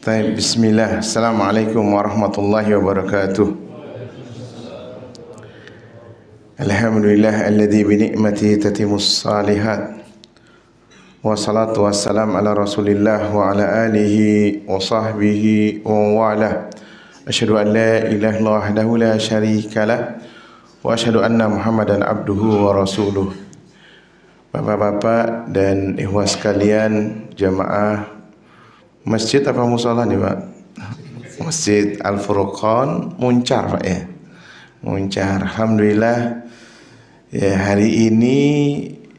Baik, bismillah. Assalamualaikum warahmatullahi wabarakatuh. Alhamdulillah alladzi bi ni'matihi tatimmus shalihat. Wassalatu wassalam ala Rasulillah wa ala alihi wa sahbihi wa wala. Asyhadu an la ilaha illallah wahdahu la syarikalah wa asyhadu anna Muhammadan abduhu wa rasuluh. Bapak-bapak dan ikhwah sekalian, jamaah masjid apa musala nih Pak? Masjid Al-Furqan Muncar Pak ya. Muncar. Alhamdulillah ya, hari ini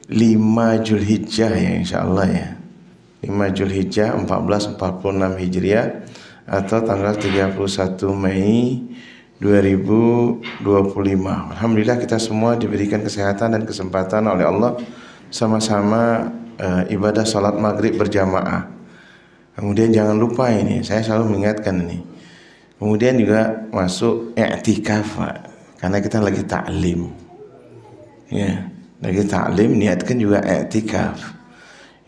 5 Zulhijjah ya insyaallah ya. 5 Zulhijjah 1446 Hijriah atau tanggal 31 Mei 2025. Alhamdulillah kita semua diberikan kesehatan dan kesempatan oleh Allah sama-sama ibadah salat maghrib berjamaah. Kemudian jangan lupa ini, saya selalu mengingatkan ini. Kemudian juga masuk i'tikaf, karena kita lagi ta'lim. Ya, lagi ta'lim, niatkan juga i'tikaf.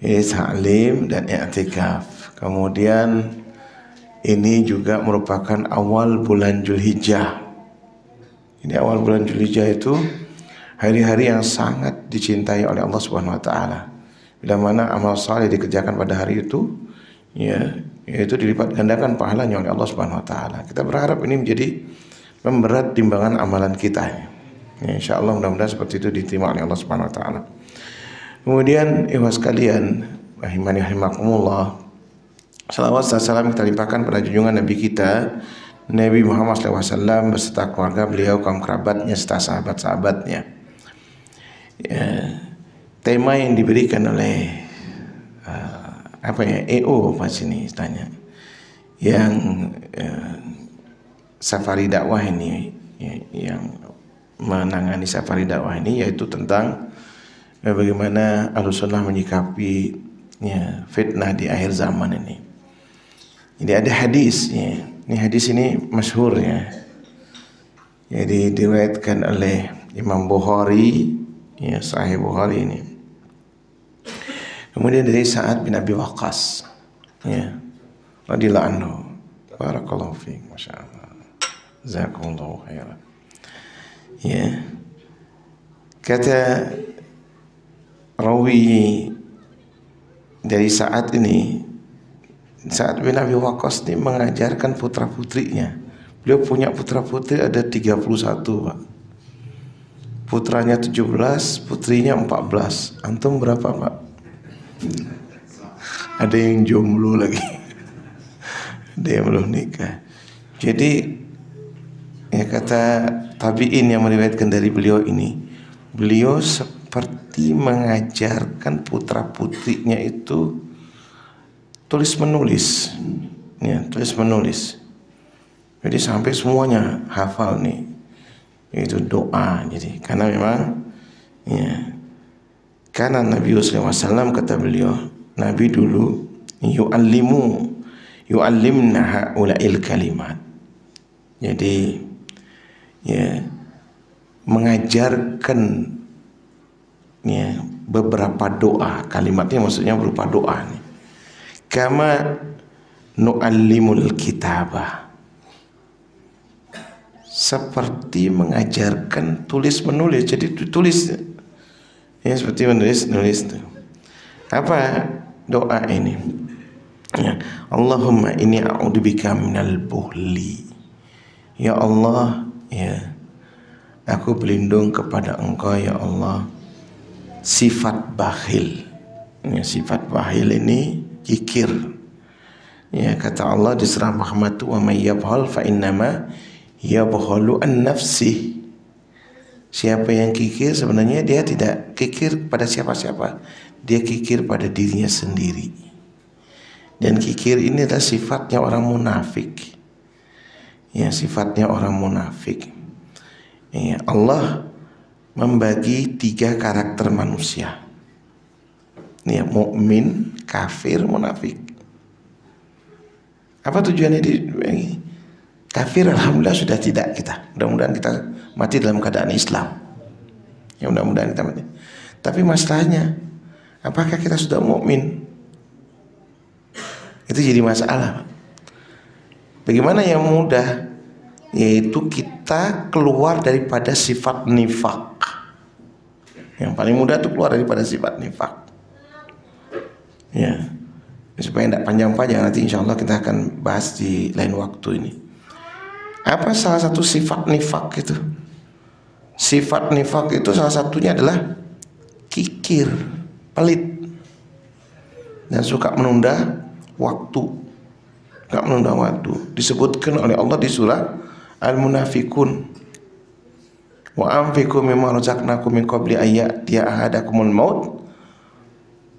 Ini ta'lim dan i'tikaf. Kemudian ini juga merupakan awal bulan Zulhijjah. Ini awal bulan Zulhijjah itu hari-hari yang sangat dicintai oleh Allah Subhanahu wa taala. Bila mana amal saleh dikerjakan pada hari itu, ya, itu dilipat gandakan pahalanya oleh Allah Subhanahu wa taala. Kita berharap ini menjadi pemberat timbangan amalan kita. Ya, insyaallah mudah-mudahan seperti itu diterima oleh Allah Subhanahu wa taala. Kemudian ikhwah sekalian, rahimani rahimakumullah. Salawat dan salam kita limpahkan pada junjungan Nabi kita Nabi Muhammad SAW beserta keluarga beliau, kaum kerabatnya serta sahabat-sahabatnya. Ya, tema yang diberikan oleh EO pas ini tanya yang safari dakwah ini ya, yang menangani safari dakwah ini, yaitu tentang bagaimana Ahlussunnah menyikapi ya, fitnah di akhir zaman ini. Jadi ada hadis ya. Ini hadis ini masyhur ya. Jadi diriwayatkan oleh Imam Bukhari ya, Sahih Bukhari ini. Kemudian dari Sa'ad bin Abi Waqqas ya, radhiyallahu anhu. Barakallahu fiik, masyaallah. Jazakumullahu khairan. Ya. Kata rawi dari Sa'ad ini, Sa'ad bin Abi Waqqas ini mengajarkan putra-putrinya. Beliau punya putra-putri ada 31, Pak. Putranya 17, putrinya 14. Antum berapa, Pak? Ada yang jomblo lagi. Ada yang belum nikah. Jadi ya, kata tabi'in yang meriwayatkan dari beliau ini, beliau seperti mengajarkan putra-putrinya itu tulis menulis ya, tulis menulis. Jadi sampai semuanya hafal nih, itu doa. Jadi karena memang ya, karena Nabi SAW kata beliau, Nabi dulu yu'allimna ha'ula'il kalimat. Jadi ya, mengajarkan ya, beberapa doa. Kalimatnya maksudnya berupa doa nih. Kama nu'allimul kitabah, seperti mengajarkan tulis menulis. Jadi tulis ya, seperti menulis tuh. Apa doa ini ya, Allahumma inni a'udzubika minal buhli. Ya Allah ya, aku berlindung kepada Engkau ya Allah sifat bakhil ya. Sifat bakhil ini kikir ya, kata Allah di surah Muhammad, wa may yabhal fa innama yabhalu an nafsi. Siapa yang kikir sebenarnya dia tidak kikir pada siapa-siapa, dia kikir pada dirinya sendiri. Dan kikir ini adalah sifatnya orang munafik ya, sifatnya orang munafik ya. Allah membagi 3 karakter manusia ya, mukmin, kafir, munafik. Apa tujuannya dibagi? Kafir alhamdulillah sudah tidak kita. Mudah-mudahan kita mati dalam keadaan Islam. Ya, mudah-mudahan kita mati. Tapi masalahnya, apakah kita sudah mukmin? Itu jadi masalah. Bagaimana yang mudah? Yaitu kita keluar daripada sifat nifak. Yang paling mudah itu keluar daripada sifat nifak. Ya, supaya tidak panjang-panjang, nanti insya Allah kita akan bahas di lain waktu ini. Apa salah satu sifat nifak itu? Sifat nifak itu salah satunya adalah kikir, pelit, dan suka menunda waktu. Gak menunda waktu. Disebutkan oleh Allah di surah Al-Munafikun. Wa anfiqu mimma razaqnakum min qabli ayyatiya ahadakumul maut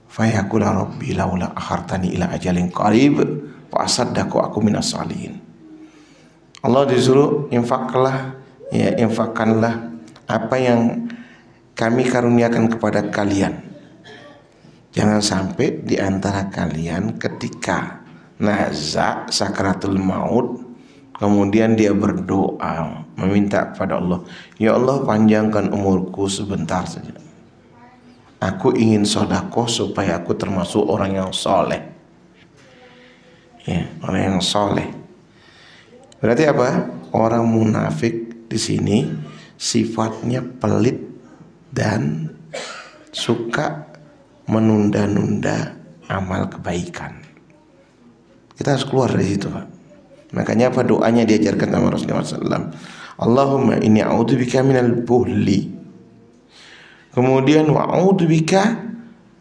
fayaqula rabbi laula akhartani ila ajalin qarib fa asaddaqu aku minas salihin. Allah disuruh infaklah, ya, infakkanlah apa yang kami karuniakan kepada kalian. Jangan sampai di antara kalian ketika nazak sakaratul maut kemudian dia berdoa meminta kepada Allah, ya Allah panjangkan umurku sebentar saja, aku ingin sedekah supaya aku termasuk orang yang soleh. Ya, orang yang soleh. Berarti apa? Orang munafik di sini sifatnya pelit dan suka menunda-nunda amal kebaikan. Kita harus keluar dari situ, Pak. Makanya apa doanya diajarkan sama Rasulullah SAW? Allahumma inni a'udzubika minal buhli. Kemudian wa a'udzubika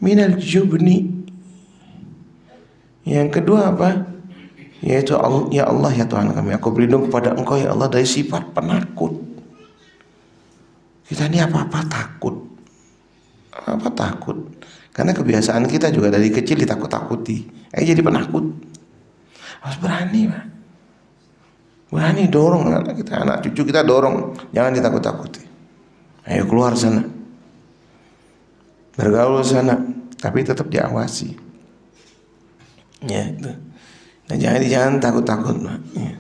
minal jubni. Yang kedua apa? Yaitu ya Allah ya Tuhan kami, aku berlindung kepada Engkau ya Allah dari sifat penakut. Kita ini apa-apa takut. Apa takut? Karena kebiasaan kita juga dari kecil ditakut-takuti. Jadi penakut. Harus berani, Pak. Berani dorong anak kita, anak cucu kita dorong, jangan ditakut-takuti. Ayo keluar sana, bergaul sana, tapi tetap diawasi. Ya itu. Nah, jangan takut-takut, Pak. Ya.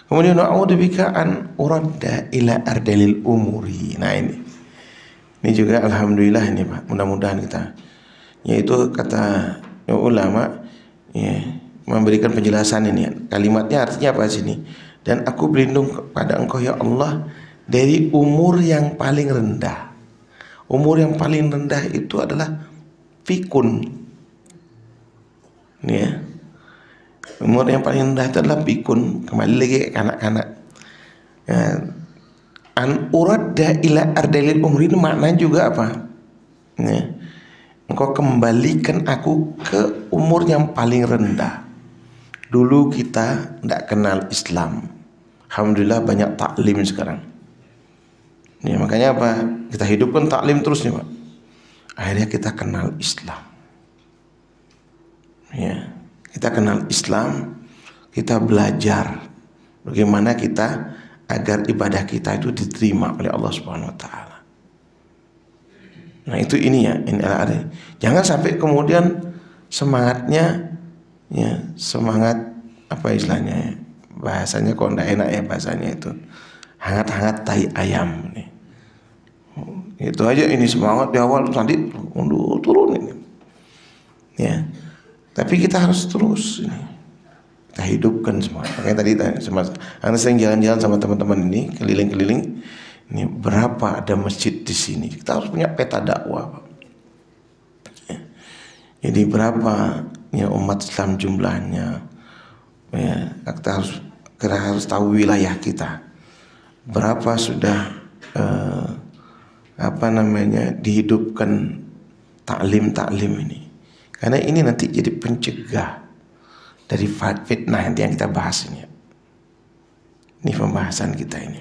Kemudian a'udzubika an uradda ila ardalil umuri. Nah ini juga alhamdulillah ini, Pak. Mudah-mudahan kita, yaitu kata ulama, ya, memberikan penjelasan ini. Kalimatnya artinya apa sini? Dan aku berlindung kepada Engkau ya Allah dari umur yang paling rendah. Umur yang paling rendah itu adalah fikun. Ya. Umur yang paling rendah itu adalah pikun. Kembali lagi ke anak-anak. Ya. An uradda ila ardalil umri, maknanya juga apa? Ya. Engkau kembalikan aku ke umur yang paling rendah. Dulu kita tidak kenal Islam. Alhamdulillah banyak taklim sekarang. Ya, makanya apa? Kita hidupkan taklim terus nih, Pak. Akhirnya kita kenal Islam. Ya. Kita kenal Islam, kita belajar bagaimana kita agar ibadah kita itu diterima oleh Allah Subhanahu wa taala. Nah, itu ini ya, ini ada. Jangan sampai kemudian semangatnya, ya, semangat apa istilahnya ya? Bahasanya kok enggak enak ya bahasanya itu. Hangat-hangat tai ayam nih. Itu aja ini semangat di awal nanti turun ini. Ya. Tapi kita harus terus ini. Kita hidupkan semua. Makanya tadi sama anak sering jalan-jalan sama teman-teman ini, keliling-keliling. Ini berapa ada masjid di sini? Kita harus punya peta dakwah, Pak. Ya. Jadi berapa ya umat Islam jumlahnya? Ya, kita harus tahu wilayah kita. Berapa sudah dihidupkan taklim ini. Karena ini nanti jadi pencegah dari fitnah yang kita bahas ini. Ini pembahasan kita ini.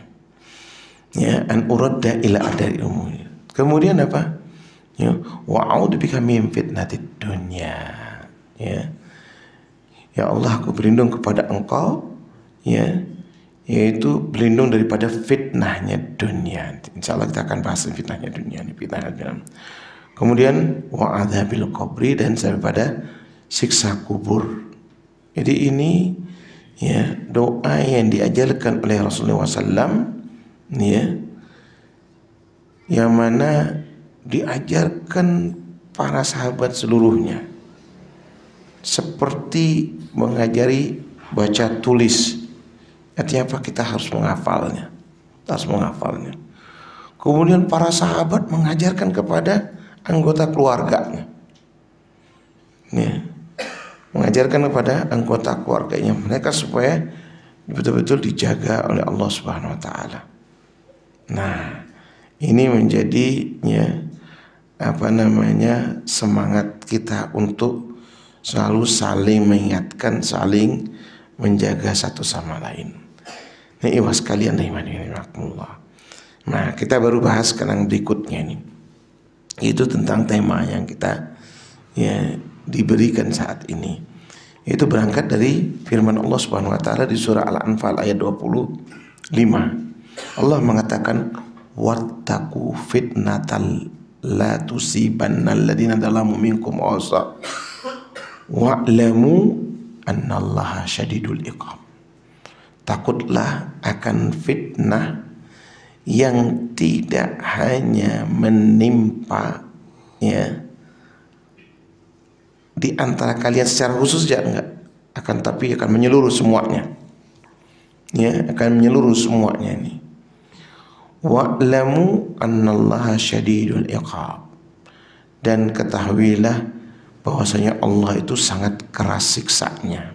Ya, an uradda ila ardari umur. Kemudian apa? Ya, wa a'udzubika min fitnatid dunya. Ya. Ya Allah, aku berlindung kepada Engkau, ya, yaitu berlindung daripada fitnahnya dunia. Insyaallah kita akan bahas fitnahnya dunia ini, fitnahnya dunia. Kemudian wa adzabil qabri, dan daripada siksa kubur. Jadi ini ya doa yang diajarkan oleh Rasulullah SAW, ya, yang mana diajarkan para sahabat seluruhnya, seperti mengajari baca tulis Artinya apa? Kita harus menghafalnya. Kita harus menghafalnya. Kemudian para sahabat mengajarkan kepada anggota keluarganya. Ya, mengajarkan kepada anggota keluarganya mereka supaya betul-betul dijaga oleh Allah Subhanahu wa taala. Nah, ini menjadinya semangat kita untuk selalu saling mengingatkan, saling menjaga satu sama lain. Ini ikhwas sekalian rahimanillah. Nah, kita baru bahas sekarang berikutnya ini. Itu tentang tema yang kita diberikan saat ini. Itu berangkat dari firman Allah Subhanahu wa taala di surah Al-Anfal ayat 25. Allah mengatakan wattaqu fitnatal la tusibannal ladzina zalamu minkum khassa wa'lamu annallaha syadidul iqab. Takutlah akan fitnah yang tidak hanya menimpa di antara kalian secara khusus enggak, tapi akan menyeluruh semuanya. Akan menyeluruh semuanya ini. Wa'lamu annallaha syadidul iqab. Dan ketahuilah bahwasanya Allah itu sangat keras siksanya.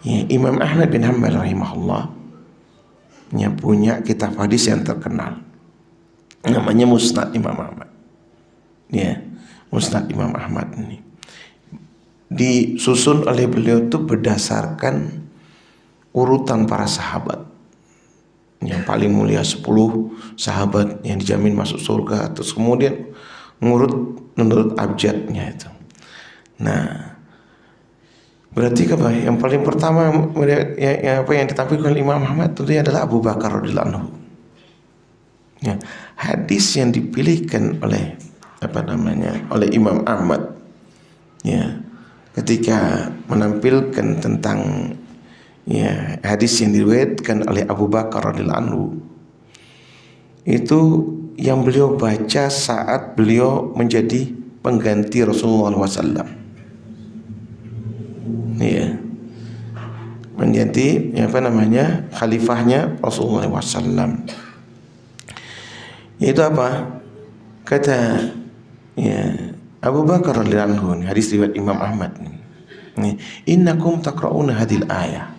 Imam Ahmad bin Hanbal rahimahullah punya kitab hadis yang terkenal, namanya Musnad Imam Ahmad. Musnad Imam Ahmad ini disusun oleh beliau itu berdasarkan urutan para sahabat. Yang paling mulia 10 sahabat yang dijamin masuk surga, terus kemudian ngurut menurut abjadnya itu. Nah, berarti apa? Yang paling pertama yang ditampilkan oleh Imam Ahmad tentunya adalah Abu Bakar radhiyallahu anhu. Hadis yang dipilihkan oleh oleh Imam Ahmad ketika menampilkan tentang hadis yang diriwayatkan oleh Abu Bakar radhiyallahu anhu, itu yang beliau baca saat beliau menjadi pengganti Rasulullah SAW. Menjadi khalifahnya Rasulullah SAW. Itu apa? Kata Abu Bakar radhiyallahu anhu, hadis riwayat Imam Ahmad. Innakum taqra'una hadil ayah.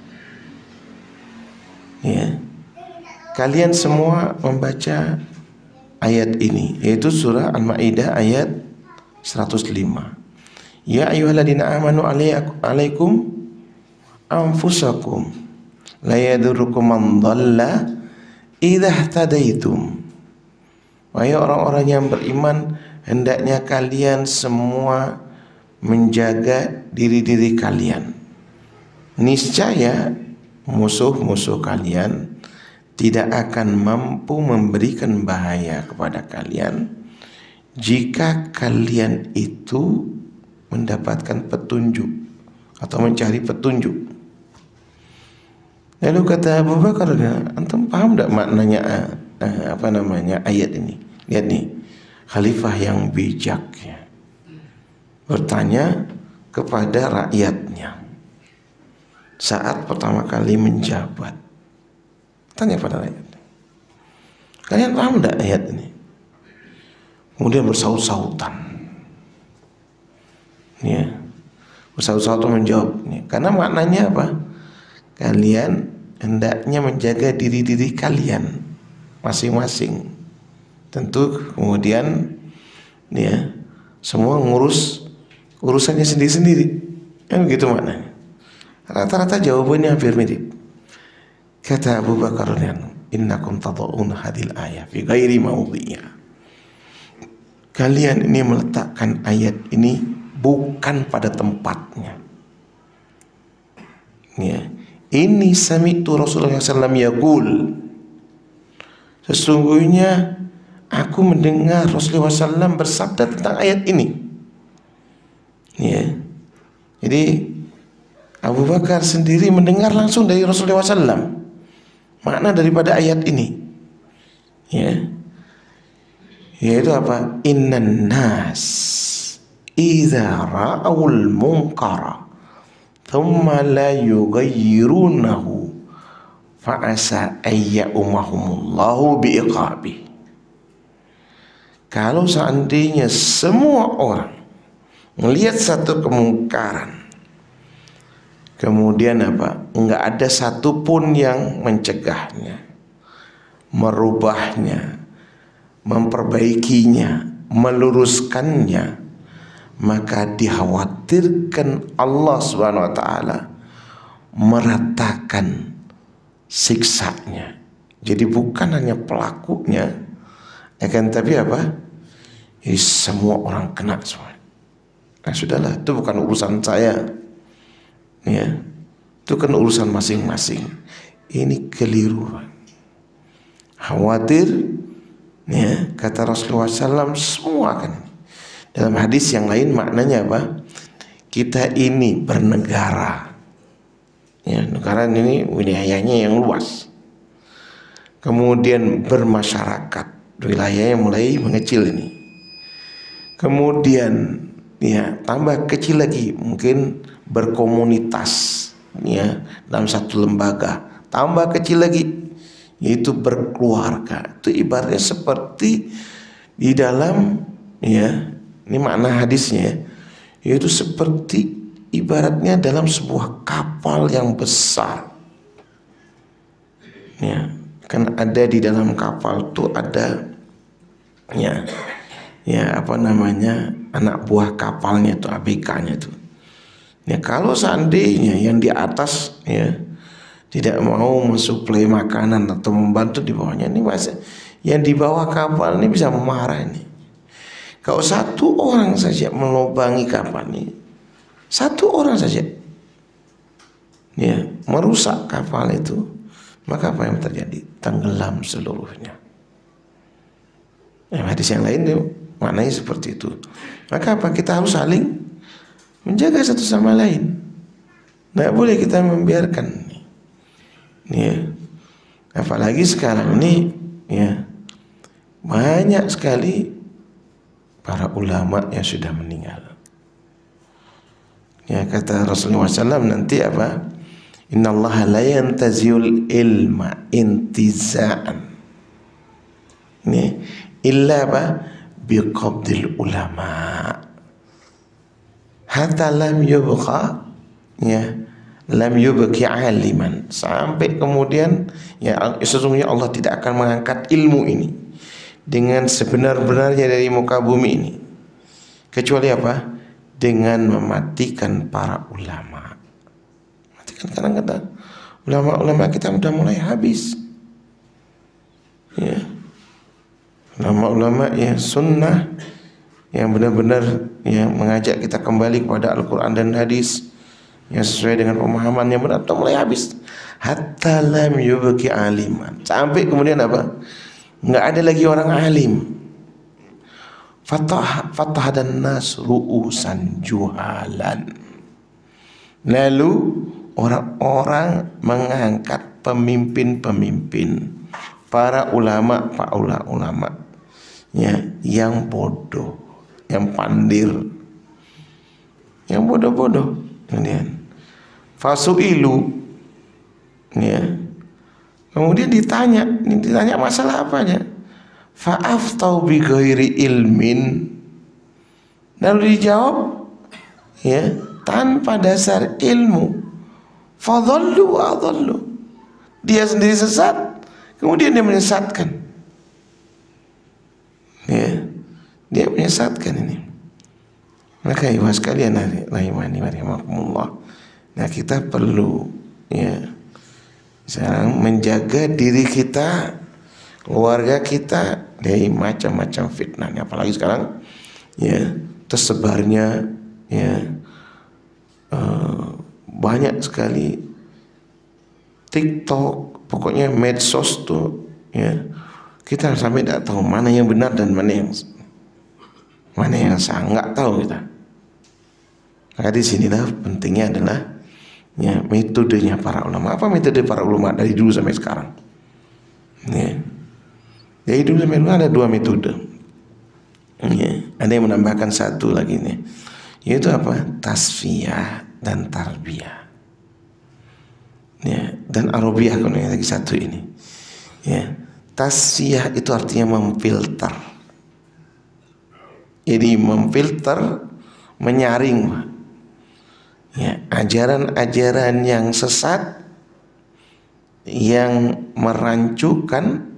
Kalian semua membaca ayat ini, yaitu surah Al-Maidah ayat 105. Ya ayyuhalladzina amanu alaikum anfusakum la yadurrukum man dhalla idza ihtadaitum. Wahai orang-orang yang beriman, hendaknya kalian semua menjaga diri-diri kalian. Niscaya musuh-musuh kalian tidak akan mampu memberikan bahaya kepada kalian jika kalian itu mendapatkan petunjuk atau mencari petunjuk. Lalu kata Abu Bakar, antum paham tidak maknanya ayat ini? Lihat nih, khalifah yang bijak bertanya kepada rakyatnya saat pertama kali menjabat. Tanya pada rakyat, kalian paham tidak ayat ini? Kemudian bersaut-sautan, bersaut-sautan menjawab. Karena maknanya apa? Kalian hendaknya menjaga diri-diri kalian masing-masing. Tentu kemudian semua ngurus urusannya sendiri-sendiri. Begitu maknanya. Rata-rata jawabannya hampir mirip. Kata Abu Bakar, innakum tad'un hadil ayat fi ghairi mawdhi'iha. Kalian ini meletakkan ayat ini bukan pada tempatnya. Ini sami'tu Rasulullah SAW yaqul. Sesungguhnya aku mendengar Rasulullah SAW bersabda tentang ayat ini. Jadi Abu Bakar sendiri mendengar langsung dari Rasulullah SAW makna daripada ayat ini. Yaitu apa? Innan nas idza ra'awul munkara thumma la yughayyirunahu fa'asa ayya'umahumullahu bi'iqabi. Kalau seandainya semua orang melihat satu kemungkaran, kemudian enggak ada satupun yang mencegahnya, merubahnya, memperbaikinya, meluruskannya, maka dikhawatirkan Allah Subhanahu wa taala meratakan siksanya. Jadi bukan hanya pelakunya, akan tapi Jadi semua orang kena semua. Nah sudahlah, itu bukan urusan saya, ya, itu kan urusan masing-masing. Ini keliru, khawatir, ya, kata Rasulullah SAW, semua kan. Dalam hadis yang lain maknanya kita ini bernegara, ya, negara ini wilayahnya yang luas, kemudian bermasyarakat, wilayahnya mulai mengecil ini, kemudian ya tambah kecil lagi, mungkin berkomunitas, ya, dalam satu lembaga, tambah kecil lagi, yaitu berkeluarga. Itu ibaratnya seperti di dalam, ya, ini makna hadisnya, yaitu seperti ibaratnya dalam sebuah kapal yang besar, ya, kan ada di dalam kapal tuh ada, ya, anak buah kapalnya itu, ABK-nya itu. Ya kalau seandainya yang di atas, ya, tidak mau mensuplai makanan atau membantu di bawahnya, ini masih yang di bawah kapal ini bisa marah ini. Kalau satu orang saja melubangi kapal ini, satu orang saja, ya, merusak kapal itu, maka apa yang terjadi? Tenggelam seluruhnya. Ya, hadis yang lain itu maknanya seperti itu. Maka kita harus saling menjaga satu sama lain. Tidak boleh kita membiarkan. Ya. Apalagi sekarang ini, ya, banyak sekali para ulama yang sudah meninggal. Ya, kata Rasulullah SAW nanti Innallaha la yantaziul ilma intiza'an. Ini illa biqabdil ulama hatta lam yubqa, ya, lam yubqi aliman, sampai kemudian, ya, sesungguhnya Allah tidak akan mengangkat ilmu ini dengan sebenar-benarnya dari muka bumi ini, kecuali dengan mematikan para ulama. Matikan, kadang-kadang ulama-ulama kita sudah mulai habis, ya, ulama-ulama yang sunnah, yang benar-benar yang mengajak kita kembali kepada Al-Quran dan hadis yang sesuai dengan pemahaman yang benar, atau mulai habis. Hatta lam yubqi aliman, sampai kemudian nggak ada lagi orang alim. Fatah dan nas ru'usan juhalan, lalu orang-orang mengangkat pemimpin-pemimpin, para ulama, ya, yang bodoh, yang pandir, yang bodoh-bodoh. Kemudian fasu'ilu, ya, kemudian ditanya masalah apanya, fa'aftau bi ghairi ilmin, lalu dijawab, ya, tanpa dasar ilmu, fadhallu wa adhallu, dia sendiri sesat, kemudian dia menyesatkan, ya, dia menyesatkan ini. Maka ibu sekalian rahimani wa rahimakumullah, nah kita perlu, ya, sekarang menjaga diri kita, keluarga kita dari macam-macam fitnah. Apalagi sekarang, ya, tersebarnya, ya, banyak sekali TikTok, pokoknya medsos tuh, ya, kita sampai tidak tahu mana yang benar dan mana yang salah, nggak tahu kita. Maka di sinilah pentingnya adalah, ya, metodenya para ulama. Apa metode para ulama dari dulu sampai sekarang? Ya. Dari dulu sampai dulu ada dua metode. Ya. Ada yang menambahkan satu lagi nih, yaitu tasfiyah dan tarbiyah. Ya. dan Arabiyah kalau yang lagi satu ini. Ya, tasfiyah itu artinya memfilter. Jadi memfilter, menyaring, ya, ajaran-ajaran yang sesat, yang merancukan,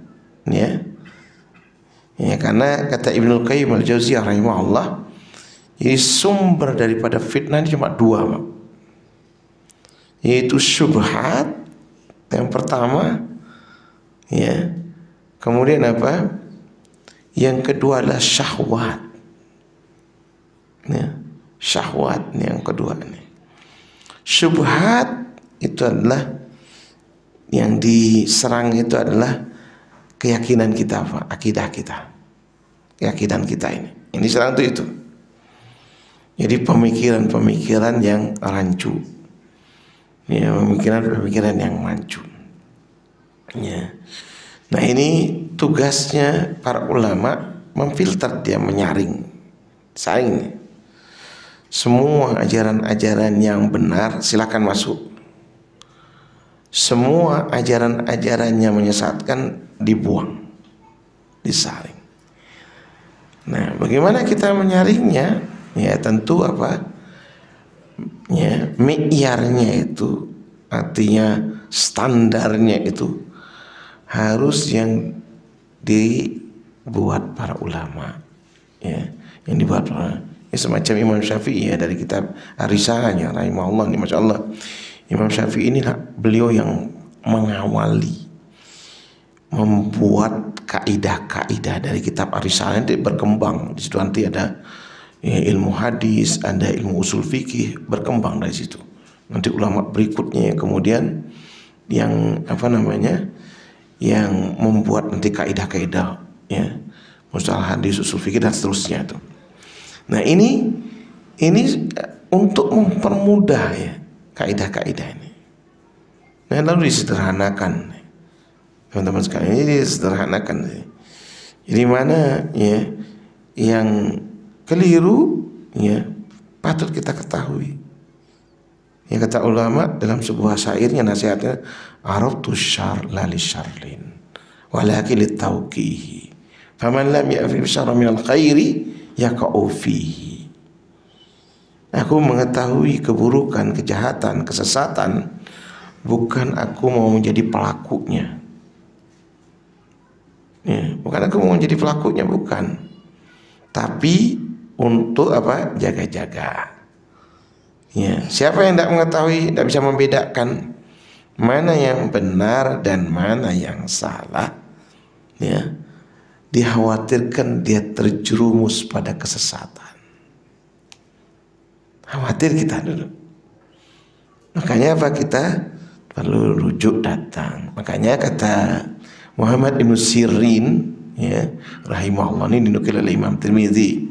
ya. Ya, karena kata Ibnul Qayyim al-Jauziyah rahimahullah, jadi sumber daripada fitnah ini cuma dua, Pak. Yaitu syubhat yang pertama, ya. Kemudian apa? Yang kedua adalah syahwat. Ya, syahwat yang kedua ini. Syubhat itu adalah yang diserang, itu adalah keyakinan kita, Pak, akidah kita, keyakinan kita ini. Ini serang itu. Jadi pemikiran-pemikiran yang rancu, ya, pemikiran-pemikiran yang rancu. Ya. Nah, ini tugasnya para ulama, memfilter, dia menyaring, saring. Semua ajaran-ajaran yang benar silakan masuk. Semua ajaran-ajaran yang menyesatkan dibuang, disaring. Nah, bagaimana kita menyaringnya? Ya, tentu apa? Ya, mi'yarnya itu, artinya standarnya itu harus yang dibuat para ulama, ya, yang dibuat para, ya, semacam Imam Syafi'i, ya, dari kitab Ar-Risalahnya rahimahullah. Ini masya Allah, Imam Syafi'i inilah beliau yang mengawali, membuat kaidah-kaidah dari kitab Ar-Risalah itu berkembang. Di situ nanti ada, ya, ilmu hadis, ada ilmu usul fikih, berkembang dari situ. Nanti ulama berikutnya kemudian yang apa namanya, yang membuat nanti kaidah-kaidah, ya, mustalah hadis, usul fikih dan seterusnya itu. Nah, ini untuk mempermudah, ya, kaidah-kaidah ini. Nah, lalu disederhanakan, teman-teman sekalian, ini disederhanakan. Jadi mana, ya, yang keliru, ya, patut kita ketahui. Ya, kata ulama dalam sebuah syairnya, nasihatnya, arabtu syar la li syarlin walakin litauqihi faman lam ya'rif syarra minal khairi yaqa'u fihi. Aku mengetahui keburukan, kejahatan, kesesatan, bukan aku mau menjadi pelakunya. Ya, bukan aku mau menjadi pelakunya, bukan. Tapi untuk apa? Jaga-jaga. Ya, siapa yang tidak mengetahui, tidak bisa membedakan mana yang benar dan mana yang salah, ya, dikhawatirkan dia terjerumus pada kesesatan. Khawatir kita dulu. Makanya apa? Kita perlu rujuk datang. Makanya kata Muhammad ibn Sirin, ya, rahimahullah, ini dinukil oleh Imam Tirmidzi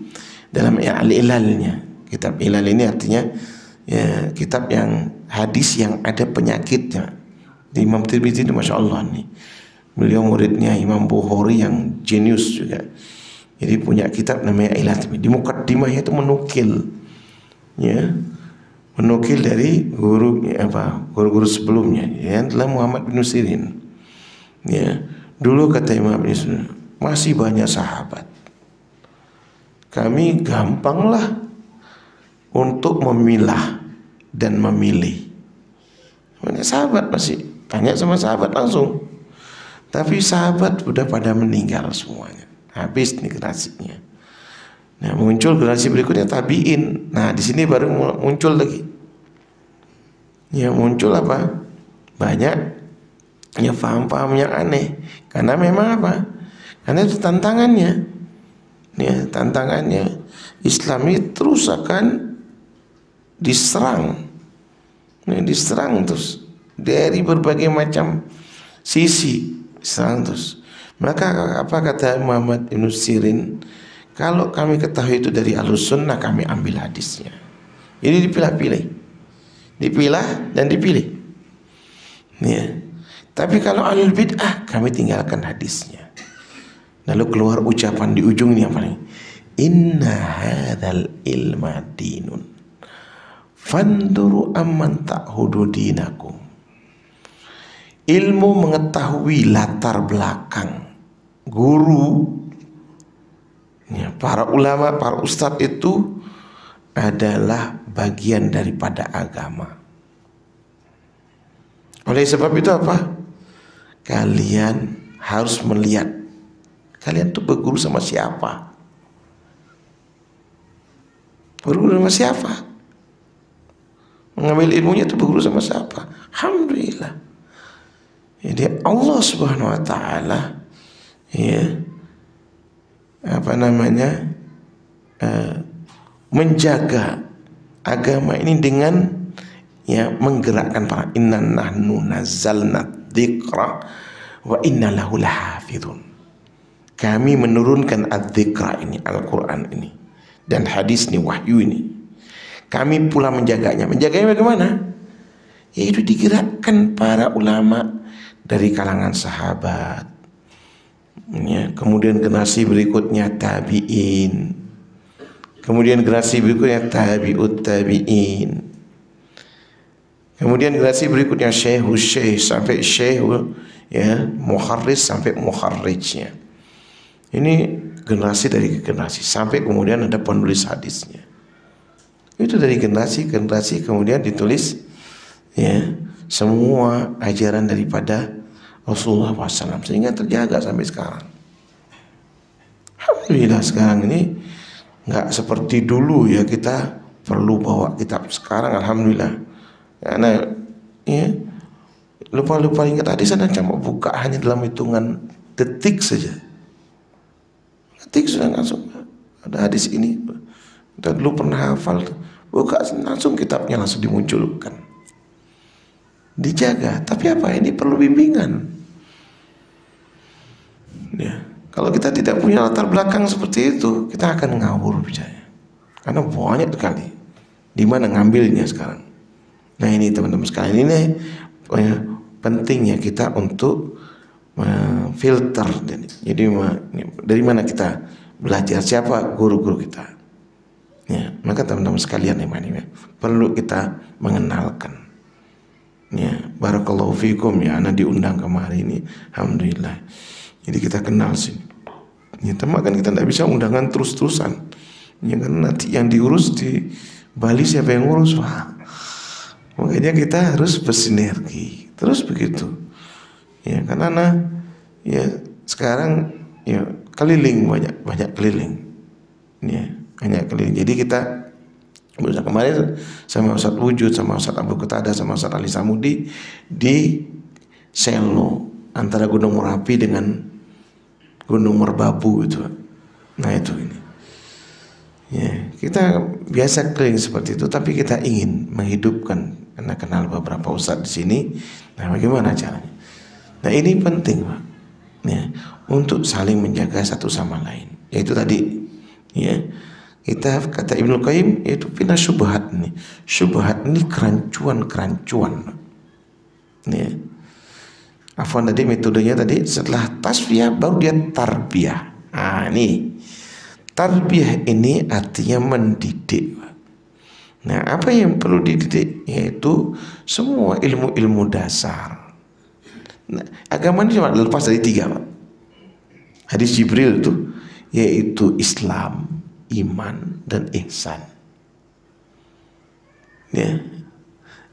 dalam Al-Ilalnya. Kitab Ilal ini artinya, ya, kitab yang hadis yang ada penyakitnya. Di Imam Tirmidzi itu masya Allah nih, beliau muridnya Imam Bukhari yang jenius juga. Jadi punya kitab namanya Ilal. Di mukaddimahnya itu menukil, ya, menukil dari guru-guru sebelumnya, ya, adalah Muhammad bin Sirin. Ya, dulu kata Imam bin Sirin, masih banyak sahabat, kami gampanglah untuk memilah dan memilih. Banyak sahabat, masih tanya sama sahabat langsung, tapi sahabat udah pada meninggal semuanya, habis nih generasinya. Nah, muncul generasi berikutnya tabiin. Nah, di sini baru muncul lagi, ya, muncul apa? Banyak, ya, paham-paham yang aneh. Karena memang apa? Karena itu tantangannya, ya, tantangannya Islam ini terus akan diserang, ya, diserang terus dari berbagai macam sisi, serang terus. Maka apa kata Muhammad ibn Sirin? Kalau kami ketahui itu dari Ahlus Sunnah, kami ambil hadisnya. Jadi dipilah-pilih, dipilah dan dipilih, ya. Tapi kalau Ahlul Bid'ah, kami tinggalkan hadisnya. Lalu keluar ucapan di ujungnya paling, inna hadzal ilma dinun fanduru amman ta'hudu dinakum. ilmu mengetahui latar belakang guru, ya, para ulama, para ustadz itu adalah bagian daripada agama. Oleh sebab itu apa? Kalian harus melihat kalian tuh berguru sama siapa? Berguru sama siapa? Mengambil ilmunya tuh berguru sama siapa? Alhamdulillah. Jadi Allah Subhanahu wa taala, ya, menjaga agama ini dengan, ya, menggerakkan para inna nahnu nazzalna dzikra wa inna lahu lahafizun. Kami menurunkan adzikra ini, Al-Quran ini, dan hadis ini, wahyu ini. Kami pula menjaganya. Menjaganya bagaimana? Yaitu digerakkan para ulama dari kalangan sahabat, ya, kemudian generasi berikutnya tabi'in, kemudian generasi berikutnya tabi'ut tabi'in, kemudian generasi berikutnya syekh sampai syekh, ya, muharris sampai muharrijnya. Ini generasi dari generasi sampai kemudian ada penulis hadisnya. Itu dari generasi ke generasi kemudian ditulis, ya, semua ajaran daripada Rasulullah SAW, sehingga terjaga sampai sekarang. Alhamdulillah sekarang ini nggak seperti dulu, ya, kita perlu bawa kitab. Sekarang alhamdulillah, karena, ya, lupa ingat hadis, Anda cuma buka hanya dalam hitungan detik saja. Detik sudah langsung ada hadis ini. Kita dulu pernah hafal, buka langsung kitabnya langsung dimunculkan. Dijaga, tapi apa? Ini perlu bimbingan. Ya, kalau kita tidak punya latar belakang seperti itu, kita akan ngawur percaya. Karena banyak sekali. Di mana ngambilnya sekarang? Nah ini teman-teman sekalian, ini pentingnya kita untuk filter. Jadi dari mana kita belajar, siapa guru-guru kita, ya, maka teman-teman sekalian ini perlu kita mengenalkan, ya. Barakallahu fikum, ya, anak diundang kemari ini, alhamdulillah. Jadi kita kenal sih, ya, kan kita tidak bisa undangan terus-terusan, ya, karena nanti yang diurus di Bali siapa yang ngurus, wah. Makanya kita harus bersinergi terus begitu, ya, karena ya sekarang, ya, keliling, banyak keliling, ya, banyak keliling. Jadi kita kemarin sama Ustaz Wujud, sama Ustaz Abu Qatada, sama Ustaz Ali Samudi di Selo antara Gunung Merapi dengan Gunung Merbabu itu. Nah itu ini, ya, kita biasa keliling seperti itu, tapi kita ingin menghidupkan, karena kenal beberapa ustadz di sini. Nah bagaimana caranya? Nah ini penting, Pak, ya, untuk saling menjaga satu sama lain. Yaitu tadi, ya, kita kata Ibnu Qayyim, yaitu pina syubhat ini. Syubhat ini kerancuan, ya. Afwan, tadi metodenya tadi setelah tasfiyah baru dia tarbiyah. Nah ini tarbiyah ini artinya mendidik. Nah apa yang perlu dididik? Yaitu semua ilmu-ilmu dasar. Nah, agama ini cuma lepas dari 3, Pak. Hadis Jibril itu, yaitu Islam, iman, dan ihsan. Ya.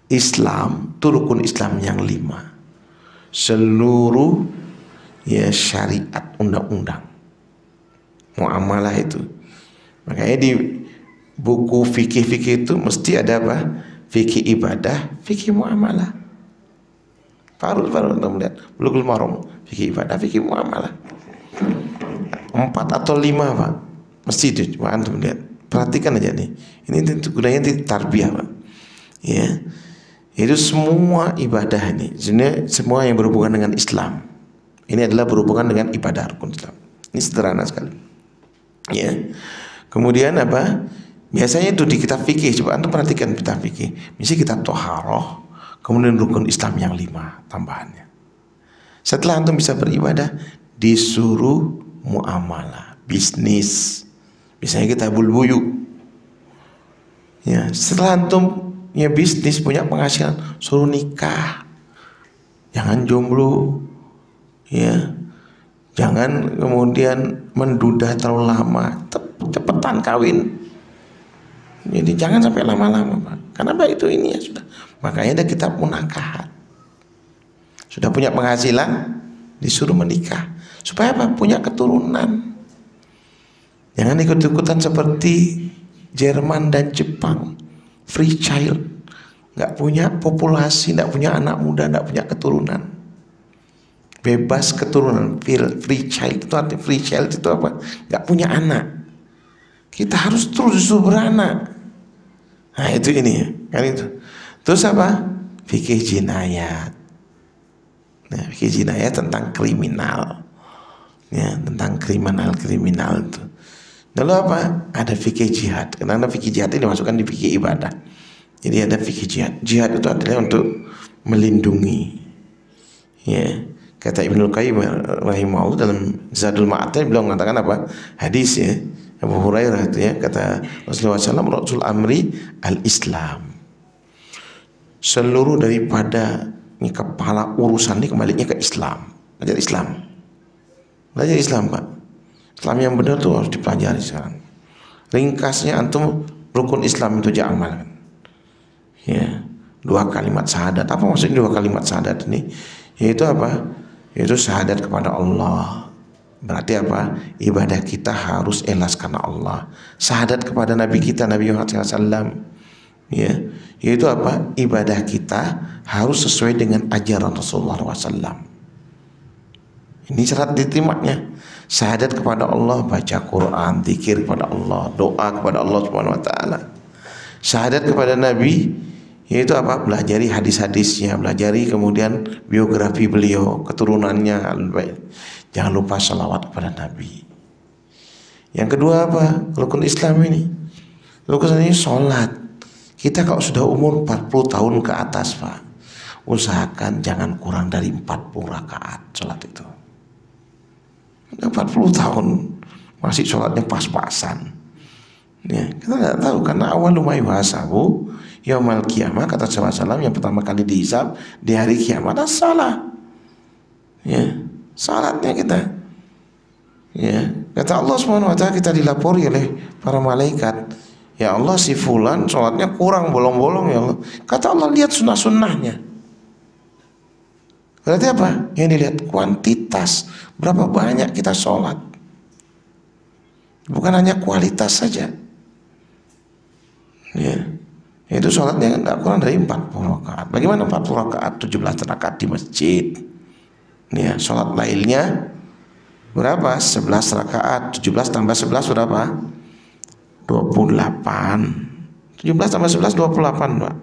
Islam itu rukun Islam yang 5. Seluruh, ya, syariat, undang-undang, muamalah itu. Makanya di buku fikih itu mesti ada apa? Fikih ibadah, fikih muamalah. Baru untuk melihat Bulughul Maram, fikih ibadah, fikih muamalah. 4 atau 5, Pak. Mesti itu, coba antum lihat. Perhatikan aja nih. Ini tentu gunanya di tarbiyah, Pak. Ya. Itu semua ibadah ini, sebenarnya semua yang berhubungan dengan Islam. Ini adalah berhubungan dengan ibadah rukun Islam. Ini sederhana sekali. Ya. Kemudian apa? Biasanya itu di kitab fikih, coba antum perhatikan kitab fikih. Misalnya kitab Thaharah, kemudian rukun Islam yang 5 tambahannya. Setelah antum bisa beribadah, disuruh muamalah, bisnis. Misalnya kita bulbuyu. Ya, setelah antum, ya, bisnis, punya penghasilan, suruh nikah. jangan jomblo, ya, jangan kemudian menduda terlalu lama, cepetan kawin. Jadi jangan sampai lama-lama, Pak. Kenapa itu ini ya sudah. Makanya ada kitab munakahat. Sudah punya penghasilan, disuruh menikah. Supaya apa? Punya keturunan. Jangan ikut-ikutan seperti Jerman dan Jepang, free child, nggak punya populasi, nggak punya anak muda, nggak punya keturunan, bebas keturunan. Free child itu arti free child itu apa? Nggak punya anak. Kita harus terus beranak. Nah itu ini ya, kan itu. Terus apa? Fikih jinayat. Nah, fikih jinayat tentang kriminal, ya, tentang kriminal itu. Lalu apa? Ada fikih jihad. Karena fikih jihad ini dimasukkan di fikih ibadah. Jadi ada fikih jihad. Jihad itu adalah untuk melindungi. Ya, kata Ibnu Qayyim rahimahullah dalam Zadul Ma'ad, beliau mengatakan apa? Hadis ya, Abu Hurairah itu ya, kata Rasulullah SAW, Rasul Amri al-Islam. Seluruh daripada ini kepala urusan ini kembalinya ke Islam. Belajar Islam. Belajar Islam, Pak. Islam yang benar tuh harus dipelajari sekarang. Ringkasnya antum rukun Islam itu aja amalkan. Ya, 2 kalimat syahadat. Apa maksudnya 2 kalimat syahadat ini? Yaitu apa? Yaitu syahadat kepada Allah. Berarti apa? Ibadah kita harus ikhlas karena Allah. Syahadat kepada Nabi kita, Nabi Muhammad SAW. Ya, yaitu apa? Ibadah kita harus sesuai dengan ajaran Rasulullah SAW. Ini syarat diterimanya. Syahadat kepada Allah, baca Quran, zikir kepada Allah, doa kepada Allah Subhanahu wa taala. Syahadat kepada Nabi yaitu apa? Belajari hadis-hadisnya, belajari kemudian biografi beliau, keturunannya. Jangan lupa salawat kepada Nabi. Yang kedua apa? Rukun Islam ini. Rukun ini sholat. Kita kalau sudah umur 40 tahun ke atas, Pak, usahakan jangan kurang dari 40 rakaat sholat itu. 40 tahun masih sholatnya pas-pasan. Ya, kita nggak tahu karena awal lumai wasabu yaumal qiyamah, kata Rasulullah SAW, yang pertama kali dihisab di hari kiamat adalah salah. Ya, salatnya kita. Ya, kata Allah Subhanahu wa taala, kita dilapori oleh para malaikat. Ya Allah, si fulan sholatnya kurang bolong-bolong ya Allah. Kata Allah, lihat sunnah-sunnahnya. Berarti apa? Yang dilihat kuantitas, berapa banyak kita sholat, bukan hanya kualitas saja. Ya, itu sholatnya tidak kurang dari 40 rakaat. Bagaimana 40 rakaat? 17 rakaat di masjid. Ya, sholat lainnya berapa? 11 rakaat. 17 tambah 11 berapa? 28. 17 tambah 11 28, Pak.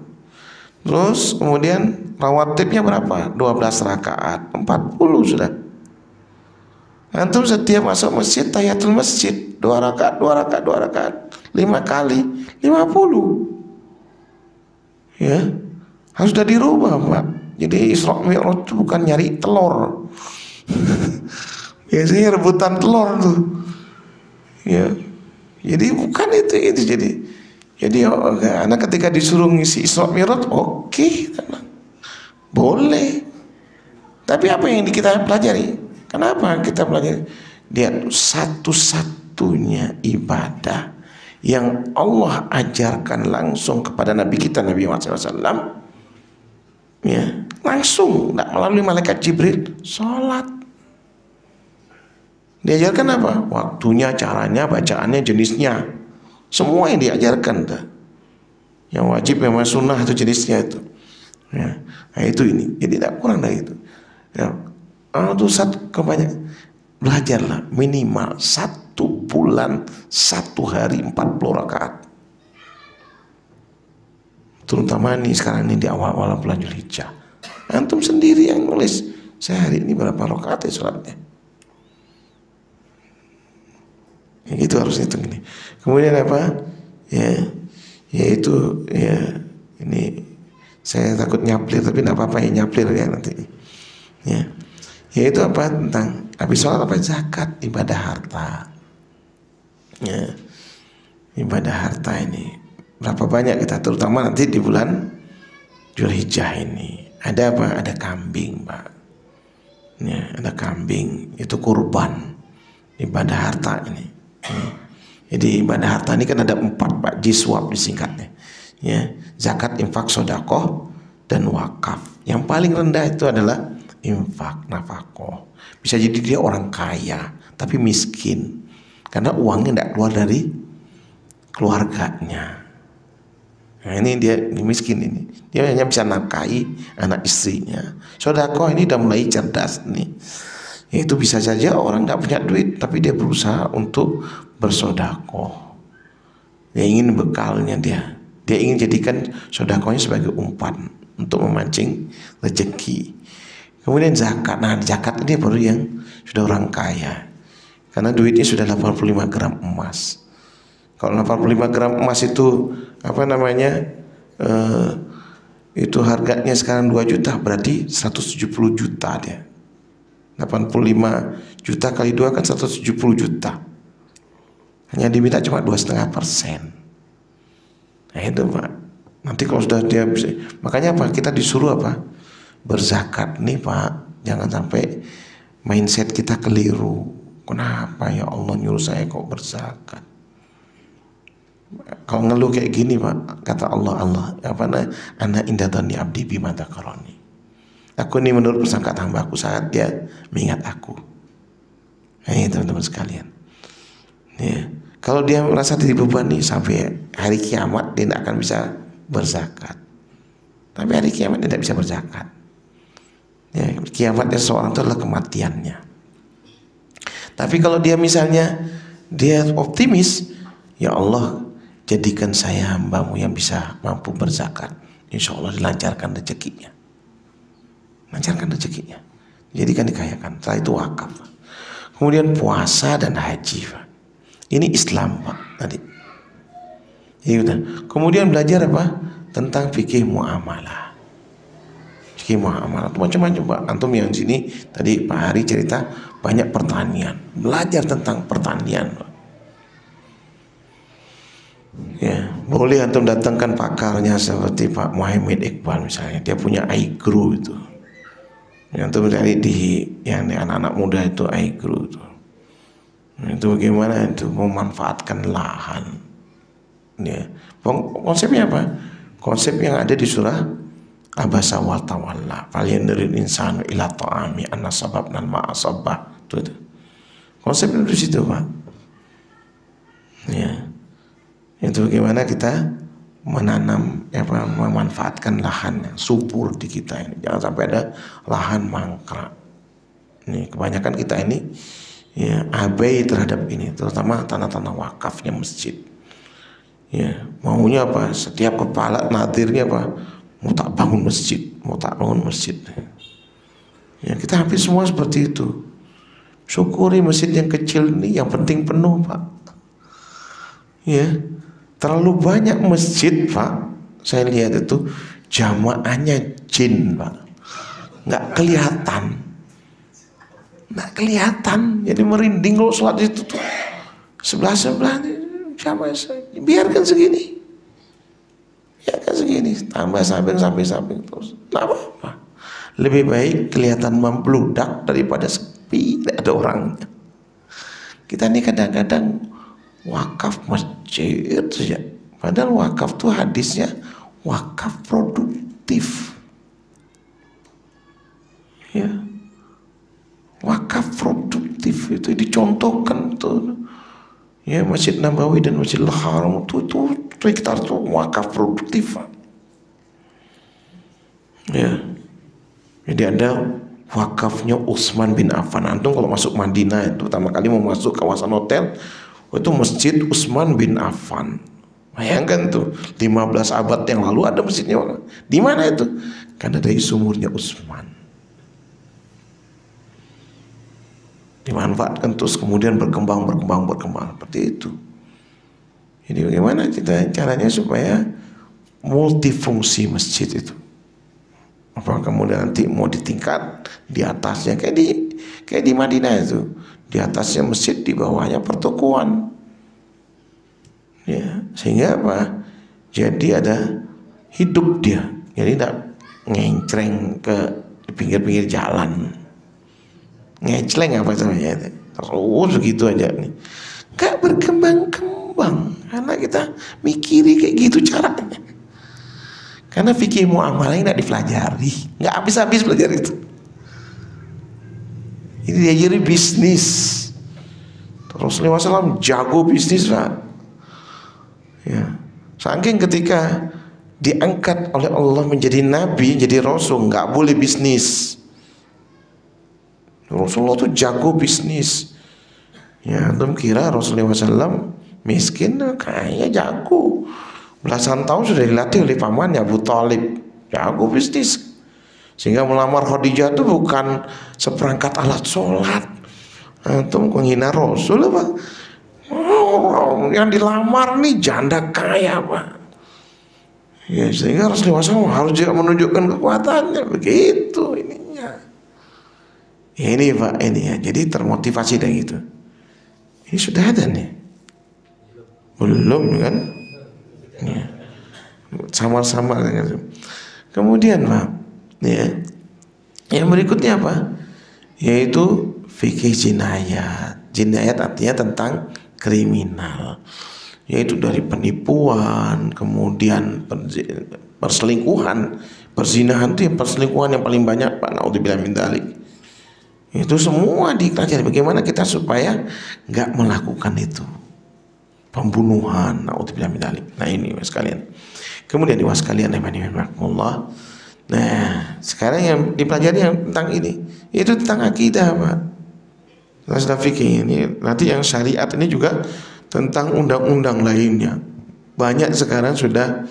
Terus kemudian rawatibnya berapa? 12 rakaat, 40 sudah. Antum setiap masuk masjid tahiyatul masjid 2 rakaat, 2 rakaat, 2 rakaat, 5 kali 50. Ya, harus sudah dirubah, Pak. Jadi Isra Mi'raj itu bukan nyari telur. Biasanya rebutan telur tuh. Ya. Jadi bukan itu jadi anak ketika disuruh ngisi Isra Mi'raj, oke, boleh. Tapi apa yang kita pelajari? Kenapa kita pelajari? Dia satu-satunya ibadah yang Allah ajarkan langsung kepada Nabi kita, Nabi Muhammad SAW. Ya, langsung, tidak melalui malaikat Jibril, sholat. Diajarkan apa? Waktunya, caranya, bacaannya, jenisnya, semua yang diajarkan. Yang wajib, yang sunnah itu jenisnya itu. Ya, nah itu ini. Jadi tidak kurang dari itu. Ya, itu satu kebanyakan. Belajarlah minimal 1 bulan 1 hari 40 rakaat. Terutama nih sekarang ini di awal-awal bulan Dzulhijjah. Antum sendiri yang nulis, saya hari ini berapa rakaat ya sholatnya. Ya, itu harus hitung ini. Kemudian apa? Ya, yaitu ya ini saya takut nyaplir, tapi tidak apa-apa ya nyaplir ya nanti. Ya, yaitu apa? Tentang habis sholat apa? Zakat, ibadah harta. Ya, ibadah harta ini berapa banyak kita, terutama nanti di bulan Dzulhijjah ini. Ada apa? Ada kambing, Pak. Ya, ada kambing, itu kurban ibadah harta ini. Jadi ibadah harta ini kan ada 4, Pak, jiswab disingkatnya. Ya, zakat, infak, sodakoh, dan wakaf. Yang paling rendah itu adalah infak, nafkah. Bisa jadi dia orang kaya tapi miskin karena uangnya tidak keluar dari keluarganya. Nah, ini dia miskin ini. Dia hanya bisa nafkahi anak istrinya. Sodakoh ini udah mulai cerdas nih. Itu bisa saja orang nggak punya duit tapi dia berusaha untuk bersodakoh. Dia ingin bekalnya dia. Dia ingin jadikan sodakohnya sebagai umpan untuk memancing rezeki. Kemudian zakat. Nah, zakat ini baru yang sudah orang kaya. Karena duitnya sudah 85 gram emas. Kalau 85 gram emas itu apa namanya? Itu harganya sekarang 2 juta, berarti 170 juta dia. 85 juta kali 2 kan 170 juta. Hanya diminta cuma 2,5%. Nah itu, Pak. Nanti kalau sudah dia bisa, makanya apa? Kita disuruh apa? Berzakat nih, Pak. Jangan sampai mindset kita keliru. Kenapa ya Allah nyuruh saya kok berzakat? Kalau ngeluh kayak gini, Pak, kata Allah, apa namanya? Ana inda dzanni abdi bima dzakaroni. Aku ini menurut persangkaan hambaku saat dia mengingat aku. Nah, ini teman-teman sekalian. Ya. Kalau dia merasa dibebani sampai hari kiamat dia tidak akan bisa berzakat. Tapi hari kiamat dia tidak bisa berzakat. Ya, kiamatnya seorang itu adalah kematiannya. Tapi kalau dia misalnya dia optimis, ya Allah jadikan saya hambamu yang bisa mampu berzakat, insya Allah dilancarkan rezekinya. Lancarkan rezekinya, jadikan dikayakan. Setelah itu wakaf. Kemudian puasa dan haji, Pak. Ini Islam, Pak, tadi. Kemudian belajar apa? Tentang fikih muamalah. Fikih muamalah macam-macam, Pak. Antum yang sini tadi Pak Hari cerita banyak pertanian. Belajar tentang pertanian, Pak. Ya, boleh antum datangkan pakarnya seperti Pak Muhammad Iqbal misalnya. Dia punya iGrow itu. Yang antum cari di yang anak-anak muda itu iGrow itu. Itu bagaimana itu memanfaatkan lahan. Ya. Konsepnya apa? Konsep yang ada di surah Abasa wa tawalla. Falyanzuril insanu ila ta'ami anna sababna al-ma'a sabba. Itu. Konsepnya di situ, Pak. Ya. Itu bagaimana kita menanam, memanfaatkan lahan yang subur di kita ini. Jangan sampai ada lahan mangkrak. Ini kebanyakan kita ini ya abai terhadap ini, terutama tanah-tanah wakafnya masjid. Ya, maunya apa? Setiap kepala nadirnya apa? Mau tak bangun masjid, mau tak bangun masjid. Ya, kita hampir semua seperti itu. Syukuri masjid yang kecil ini, yang penting penuh, Pak. Ya, terlalu banyak masjid, Pak. Saya lihat itu jamaahnya jin, Pak. Nggak kelihatan. Nggak kelihatan, jadi merinding kalau sholat itu tuh sebelah jamaah biarkan segini, biarkan segini, tambah samping terus, nggak apa-apa. Lebih baik kelihatan membludak daripada sepi, tidak ada orangnya. Kita ini kadang-kadang wakaf masjid saja, padahal wakaf tuh hadisnya wakaf produktif, ya. Wakaf produktif itu dicontohkan tuh, ya, Masjid Nabawi dan Masjidil Haram itu kita tuh wakaf produktif, ya. Jadi ada wakafnya Utsman bin Affan. Antum kalau masuk Madinah itu pertama kali mau masuk kawasan hotel itu Masjid Utsman bin Affan. Bayangkan tuh 15 abad yang lalu ada masjidnya. Di mana itu? Karena dari sumurnya Utsman. Dimanfaatkan terus kemudian berkembang seperti itu. Jadi bagaimana kita caranya supaya multifungsi masjid itu? Apa kemudian nanti mau ditingkat di atasnya kayak di Madinah itu, di atasnya masjid, di bawahnya pertokoan. Ya, sehingga apa? Jadi ada hidup dia. Jadi tidak ngencreng ke pinggir-pinggir jalan, ngecleng apa namanya itu, terus begitu aja nih, nggak berkembang-kembang karena kita mikiri kayak gitu caranya. Karena fikih muamalah nggak dipelajari, nggak habis-habis belajar itu. Ini dia jadi bisnis. Rasulullah SAW jago bisnis lah. Ya. Saking ketika diangkat oleh Allah menjadi nabi, jadi rasul, nggak boleh bisnis. Rasulullah tuh jago bisnis. Ya, antum kira Rasulullah SAW miskin? Kayaknya jago. Belasan tahun sudah dilatih oleh pamannya Abu Thalib, jago bisnis. Sehingga melamar Khadijah itu bukan seperangkat alat sholat. Antum menghina Rasul apa? Oh, yang dilamar nih janda kaya Pak. Ya, sehingga Rasulullah SAW harus juga menunjukkan kekuatannya. Begitu ininya. Ini Pak, ini ya. Jadi termotivasi dari itu. Ini sudah ada nih. Belum kan? Ya. Sama-sama. Kemudian Pak, ya. Yang berikutnya apa? Yaitu fikih jinayat. Jinayat artinya tentang kriminal, yaitu dari penipuan, kemudian perselingkuhan, perzinahan itu perselingkuhan yang paling banyak Pak, naudzubillah min dzalik. Itu semua dipelajari bagaimana kita supaya nggak melakukan itu. Pembunuhan, naudzubillah min dzalik. Nah ini Mas sekalian. Kemudian Mas sekalian, rahimakumullah. Nah, sekarang yang dipelajari yang tentang ini, itu tentang akidah Pak. Masalah fikih ini, nanti yang syariat ini juga tentang undang-undang lainnya. Banyak sekarang sudah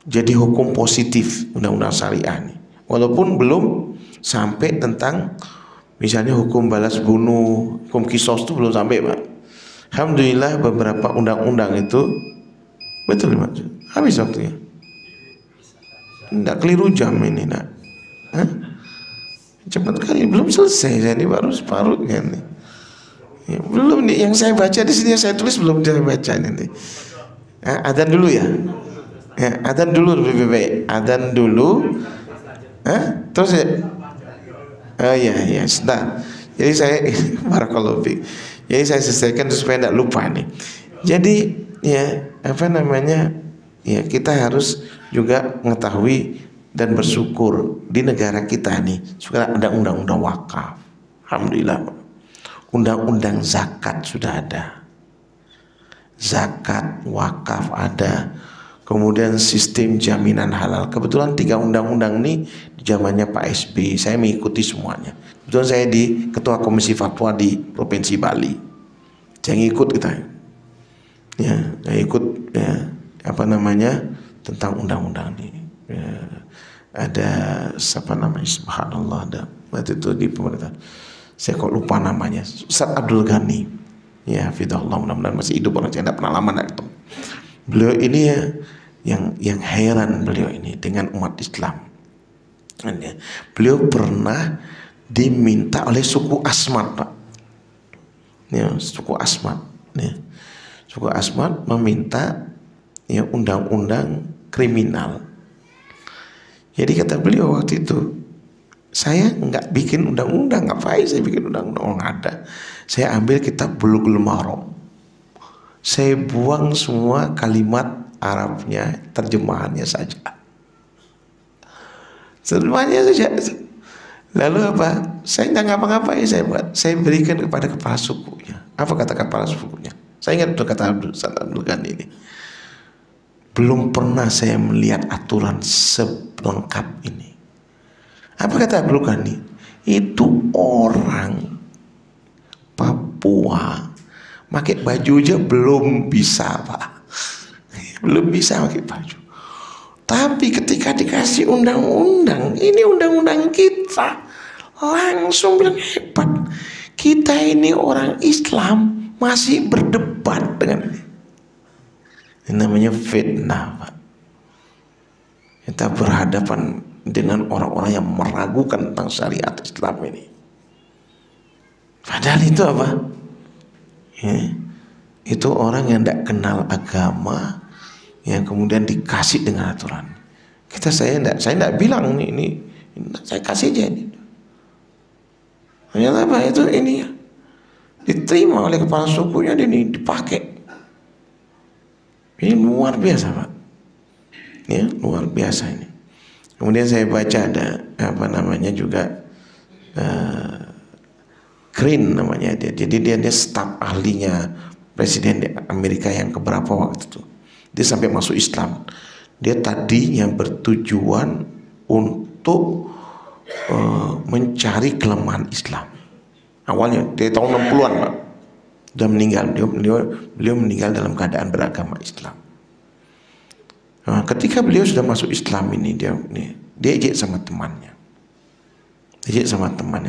jadi hukum positif undang-undang syariah ini. Walaupun belum sampai tentang misalnya hukum balas bunuh, hukum kisos itu belum sampai Pak. Alhamdulillah beberapa undang-undang itu betul Pak. Habis waktunya. Nggak keliru jam ini nak. Hah? Cepat kali, belum selesai, jadi baru separuh kan. Ya, belum nih yang saya baca di sini, yang saya tulis belum saya baca nanti. Adzan dulu ya. Ya, adzan dulu lebih baik. Adzan dulu. Terus ya. Oh iya iya, sebentar. Jadi saya barakallahu fiik. Jadi saya selesaikan supaya tidak lupa nih. Jadi ya apa namanya? Ya kita harus juga mengetahui dan bersyukur di negara kita nih sudah ada undang-undang wakaf. Alhamdulillah. Undang-undang zakat sudah ada. Zakat, wakaf ada. Kemudian sistem jaminan halal. Kebetulan 3 undang-undang ini di zamannya Pak SBY. Saya mengikuti semuanya. Kebetulan saya di Ketua Komisi Fatwa di Provinsi Bali. Saya ngikut kita. Ya, saya ikut ya, apa namanya tentang undang-undang ini. Ya. Ada siapa namanya, subhanallah, ada waktu itu di pemerintah, saya kok lupa namanya, Ustaz Abdul Ghani ya, hafizahullah, mudah-mudahan masih hidup, orang saya tidak pernah lama ketemu beliau ini ya. Yang heran beliau ini dengan umat Islam ya, beliau pernah diminta oleh suku Asmat Pak ya, suku Asmat ya. Suku Asmat meminta ya undang-undang kriminal. Jadi kata beliau waktu itu, saya nggak bikin undang-undang, ngapain saya bikin undang-undang, ada. Saya ambil kitab Bulughul Maram, saya buang semua kalimat Arabnya, terjemahannya saja, terjemahannya saja. Lalu apa? Saya nggak ngapa-ngapain, saya buat, saya berikan kepada kepala sukunya. Apa kata kepala sukunya? Saya ingat kata Abdul Ghani ini. Belum pernah saya melihat aturan selengkap ini. Apa kata Abdul Ghani? Itu orang Papua pakai baju aja belum bisa Pak. Belum bisa pakai baju. Tapi ketika dikasih undang-undang, ini undang-undang kita, langsung bilang hebat. Kita ini orang Islam masih berdebat dengan ini. Ini namanya fitnah Pak. Kita berhadapan dengan orang-orang yang meragukan tentang syariat Islam ini. Padahal itu apa? Ya, itu orang yang tidak kenal agama, yang kemudian dikasih dengan aturan. Saya enggak bilang ini saya kasih aja ini. Ternyata apa itu ini ya, diterima oleh kepala sukunya, ini dipakai. Ini luar biasa, Pak. Ya, luar biasa ini. Kemudian saya baca ada apa namanya juga Green namanya dia. Jadi dia staf ahlinya presiden di Amerika yang keberapa waktu itu. Dia sampai masuk Islam. Dia tadinya bertujuan untuk mencari kelemahan Islam. Awalnya dari tahun 60-an, Pak. Sudah meninggal. Beliau meninggal dalam keadaan beragama Islam. Nah, ketika beliau sudah masuk Islam ini, dia ejek sama temannya.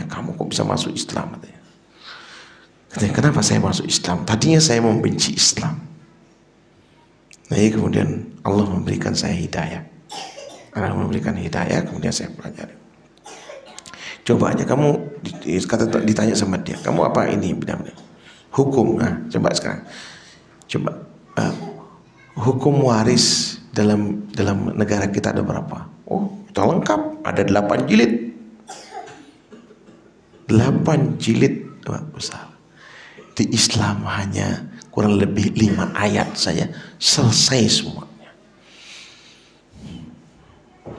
Kamu kok bisa masuk Islam? Katanya, kenapa saya masuk Islam? Tadinya saya membenci Islam. Nah, kemudian Allah memberikan saya hidayah. Kemudian saya pelajari. Coba aja kamu ditanya sama dia, kamu apa ini benar-benar? Hukum. Nah, coba sekarang. Hukum waris dalam negara kita ada berapa? Oh, kita lengkap, ada 8 jilid. 8 jilid, besar. Di Islam hanya kurang lebih 5 ayat saja selesai semuanya.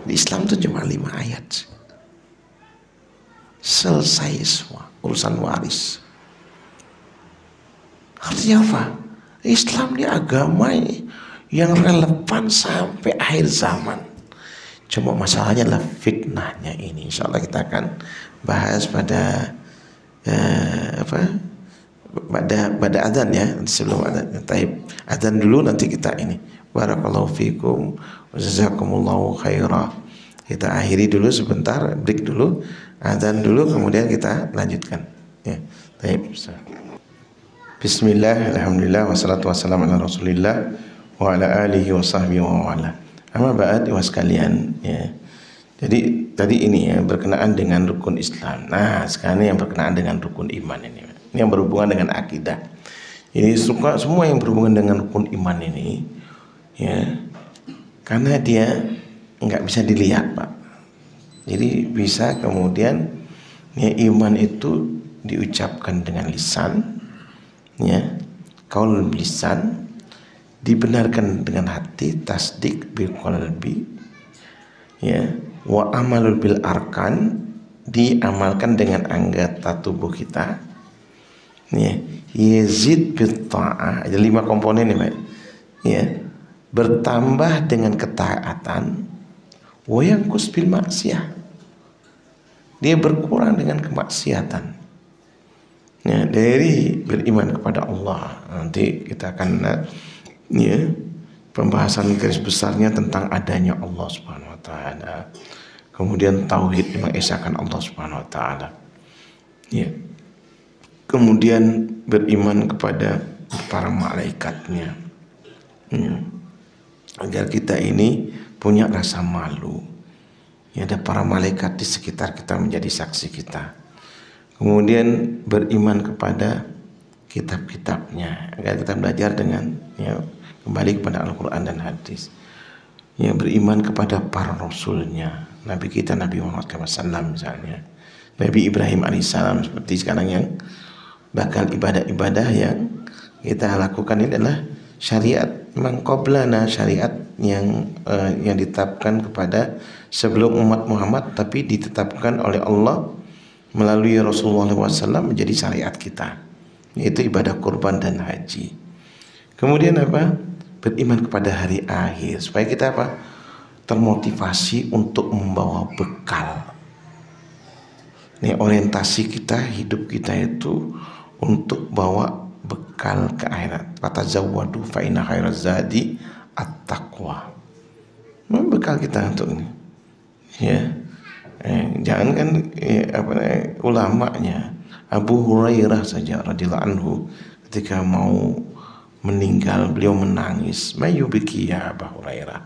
Di Islam itu cuma 5 ayat, selesai semua urusan waris. Artinya apa? Islam ini agama yang relevan sampai akhir zaman. Cuma masalahnya adalah fitnahnya ini. Insya Allah kita akan bahas pada pada adzan ya, sebelum adzan. Adzan dulu nanti kita ini. Barakallahu fikum wa jazakumullahu khairah. Kita akhiri dulu sebentar, break dulu, adzan dulu, kemudian kita lanjutkan. Ya, baik. Bismillah, alhamdulillah, wassalatu wassalamu ala rasulillah wa ala alihi wa sahbihi wa wala. Amma ba'd, sekalian ya. Jadi tadi ini ya berkenaan dengan rukun Islam. Nah, sekarang yang berkenaan dengan rukun iman ini. Ini yang berhubungan dengan akidah. Ini semua yang berhubungan dengan rukun iman ini ya. Karena dia nggak bisa dilihat, Pak. Jadi bisa kemudian ya, iman itu diucapkan dengan lisan ya, qaul lisan, dibenarkan dengan hati, tasdik bil qalbi ya, wa amalul bil arkan, diamalkan dengan anggota tubuh kita ya, yazid bil ta'ah. Ada 5 komponen ini, Pak ya. Bertambah dengan ketaatan, wa yanqus bil maksiyah, dia berkurang dengan kemaksiatan. Ya, dari beriman kepada Allah. Nanti kita akan ya, pembahasan garis besarnya tentang adanya Allah Subhanahu wa taala. Kemudian tauhid mengesahkan Allah Subhanahu wa taala. Ya. Kemudian beriman kepada para malaikatnya. Ya. Agar kita ini punya rasa malu. Ya, ada para malaikat di sekitar kita menjadi saksi kita. Kemudian beriman kepada kitab-kitabnya, agar kita belajar dengan ya, kembali kepada Al-Quran dan hadis. Ya, beriman kepada para rasulnya, Nabi kita Nabi Muhammad SAW misalnya, Nabi Ibrahim alaihissalam, seperti sekarang yang bakal ibadah-ibadah yang kita lakukan ini adalah syariat mengqoblana, syariat yang ditetapkan kepada sebelum umat Muhammad, tapi ditetapkan oleh Allah melalui Rasulullah SAW menjadi syariat kita, yaitu ibadah kurban dan haji. Kemudian apa? Beriman kepada hari akhir, supaya kita apa? Termotivasi untuk membawa bekal. Ini orientasi kita, hidup kita itu untuk bawa bekal ke akhirat. Fatazawwadu fa inna khairaz zadi at-taqwa. Bekal kita untuk ini. Ya. Jangan kan ulamanya Abu Hurairah saja radhiyallahu anhu ketika mau meninggal beliau menangis. Mayubiki ya Abu Hurairah.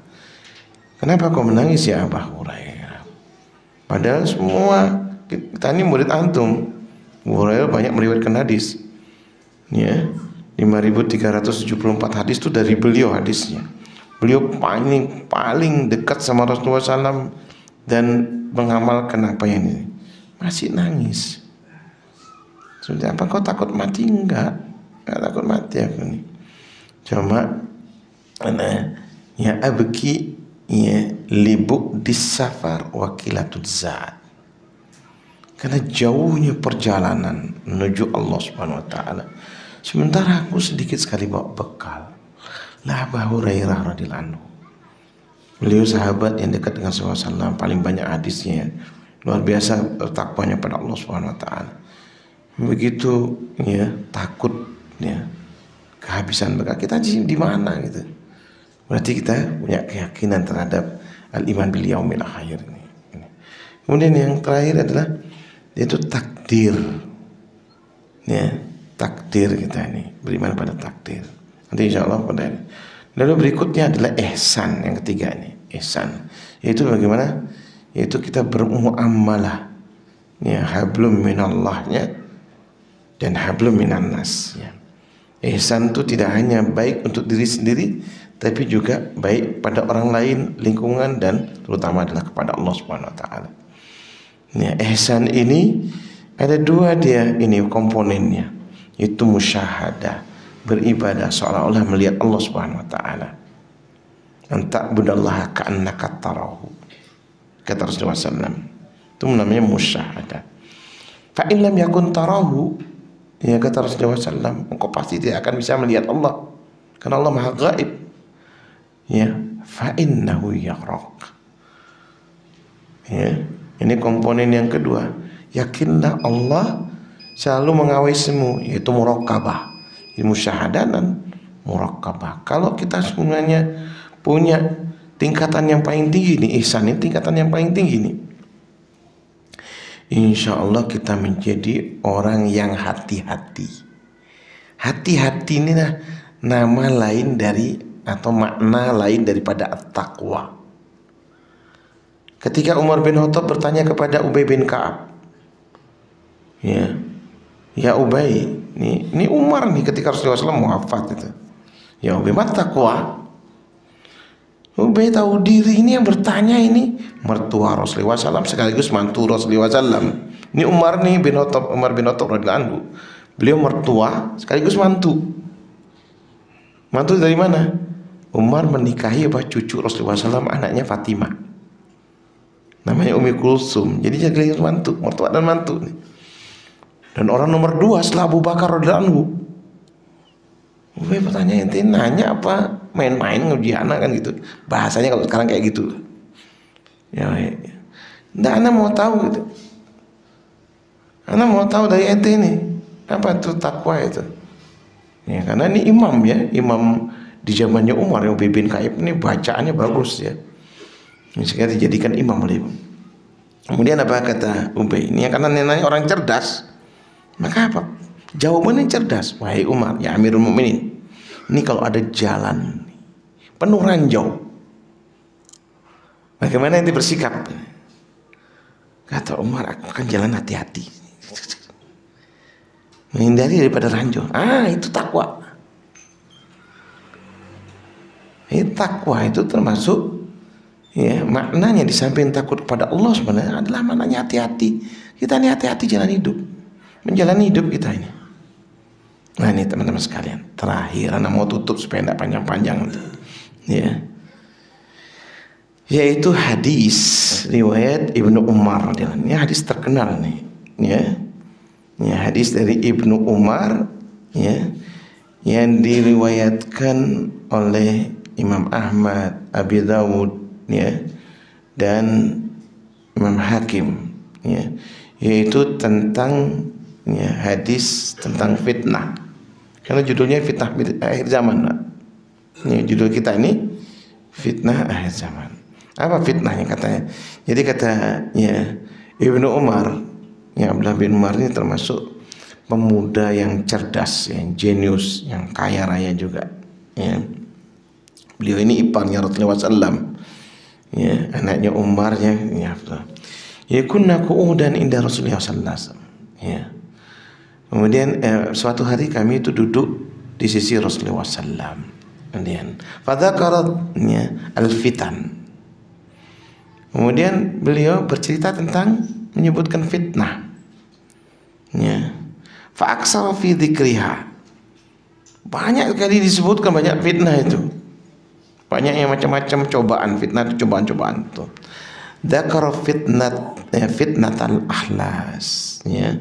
Kenapa kau menangis ya Abu Hurairah? Padahal semua kita ini murid antum. Abu Hurairah banyak meriwayatkan hadis. Ya, 5.374 hadis itu dari beliau hadisnya. Beliau paling dekat sama Rasulullah SAW dan mengamalkan apa yang ini. Masih nangis. Sudah, apa kau takut mati? Enggak takut mati aku nih. Cuma ya abki ya libuk disafar wakilatul zat. Karena jauhnya perjalanan menuju Allah Subhanahu wa taala. Sementara aku sedikit sekali bawa bekal. Lah Abu Hurairah radhiyallahu anhu. Beliau sahabat yang dekat dengan Rasulullah SAW, paling banyak hadisnya. Luar biasa takwanya pada Allah Subhanahu wa taala. Begitu ya takut ya kehabisan bekal, kita di mana gitu. Berarti kita punya keyakinan terhadap al-iman bil yaumil akhir ini. Kemudian yang terakhir adalah yaitu takdir. Ya, takdir kita ini, beriman pada takdir. Nanti insyaallah pada ini. Lalu berikutnya adalah ihsan, yang ketiga ini, ihsan. Yaitu bagaimana? Yaitu kita bermuamalah. Ya, hablum minallahnya dan hablum minannas ya. Ihsan itu tidak hanya baik untuk diri sendiri, tapi juga baik pada orang lain, lingkungan, dan terutama adalah kepada Allah Subhanahu wa taala. Ya, ihsan ini ada dua dia ini komponennya, yaitu musyahadah, beribadah seolah-olah melihat Allah Subhanahu wa taala. Anta'budallaha ka'annaka tarahu. Kata Rasulullah SAW. Itu namanya musyahadah. Fa in lam yakun tarahu, ya kata Rasulullah SAW, engkau pasti tidak akan bisa melihat Allah karena Allah Maha Gaib. Ya, fa innahu yarak. Ya, ini komponen yang kedua. Yakinlah Allah selalu mengawasimu, yaitu muraqabah. Musyahadah dan muraqabah. Kalau kita sebenarnya punya tingkatan yang paling tinggi nih, ihsan ini tingkatan yang paling tinggi nih, insya Allah kita menjadi orang yang hati-hati. Hati-hati ini nama lain dari atau makna lain daripada at-taqwa. Ketika Umar bin Khattab bertanya kepada Ubay bin Ka'ab, ya Ubay, ini Umar nih ketika Rasulullah SAW wafat itu. Ya Ubay, mat taqwa. Ubay tahu diri, ini yang bertanya ini mertua Rasulullah SAW sekaligus mantu Rasulullah SAW. Ini Umar nih bin Khattab, Umar bin Khattab radhiyallahu anhu. Beliau mertua sekaligus mantu. Mantu dari mana? Umar menikahi cucu Rasulullah SAW, anaknya Fatimah. Namanya Ummi Kulsum. Jadi sekaligus mantu, mertua dan mantu. Dan orang nomor 2 setelah Abu Bakar radhiyallahu anhu. Ubay bertanya, ente nanya apa? Main-main nguji anak kan gitu. Bahasanya kalau sekarang kayak gitu. Ya. Nah, anak mau tahu gitu. Anak mau tahu dari ente ini apa itu takwa itu. Ya, karena ini imam ya, imam di zamannya Umar, Ubay bin Ka'ab ini bacaannya bagus ya. Ini sekarang dijadikan imam oleh Imam. Kemudian apa kata Ubay? Ini karena nanya orang cerdas. Maka apa? Jawabannya cerdas. Wahai Umar, ya Amirul Mukminin, ini kalau ada jalan penuh ranjau, bagaimana nanti bersikap? Kata Umar, aku akan jalan hati-hati, menghindari daripada ranjau. Itu takwa. Takwa itu termasuk ya, maknanya di samping takut kepada Allah sebenarnya adalah maknanya hati-hati. Kita ini hati-hati jalan hidup, menjalani hidup kita ini. Nah ini teman-teman sekalian, terakhir anak mau tutup supaya tidak panjang-panjang ya, yaitu hadis riwayat Ibnu Umar. Ini hadis terkenal nih ya, hadis dari Ibnu Umar ya, yang diriwayatkan oleh Imam Ahmad, Abi Dawud ya, dan Imam Hakim ya, yaitu tentang ya, hadis tentang fitnah. Karena judulnya fitnah akhir zaman. Ya, judul kita ini fitnah akhir zaman. Apa fitnahnya katanya? Jadi katanya Ibnu Umar, ya Abdullah bin Umar ini termasuk pemuda yang cerdas, yang jenius, yang kaya raya juga. Ya. Beliau ini iparnya Rasulullah SAW. Ya, anaknya Umar ya. Ya kunna qu'udan inda Rasulullah SAW. Ya. Kemudian suatu hari kami itu duduk di sisi Rasulullah SAW. Kemudian fadzakaratnya al-fitan. Kemudian beliau bercerita tentang menyebutkan fitnah. Ya. Fa aksara fi dzikriha. Banyak sekali disebutkan banyak fitnah itu. Banyak yang macam-macam cobaan, fitnah itu cobaan-cobaan itu. Dzakara fitnatal ahlas, ya.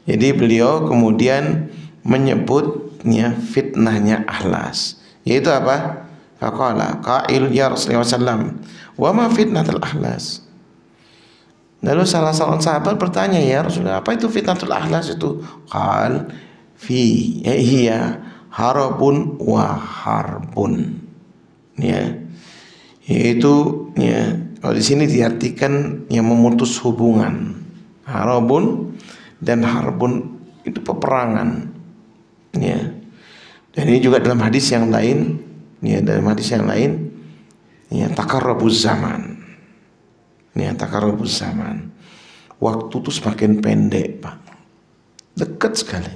Jadi beliau kemudian menyebutnya fitnahnya ahlas. Yaitu apa? Faqala qail ya Rasulullah sallallahu wa ma fitnatul ahlas. Lalu salah seorang sahabat bertanya, ya Rasulullah, apa itu fitnatul ahlas itu? Qal hiya harabun wa harbun. Ya. Yaitu ya, kalau di sini diartikan yang memutus hubungan. Harabun dan harbun itu peperangan. Ya. Dan ini juga dalam hadis yang lain, ya, dalam hadis yang lain, ya, takarrabuz zaman. Ya, takarrabuz zaman. Waktu itu semakin pendek, Pak. Dekat sekali.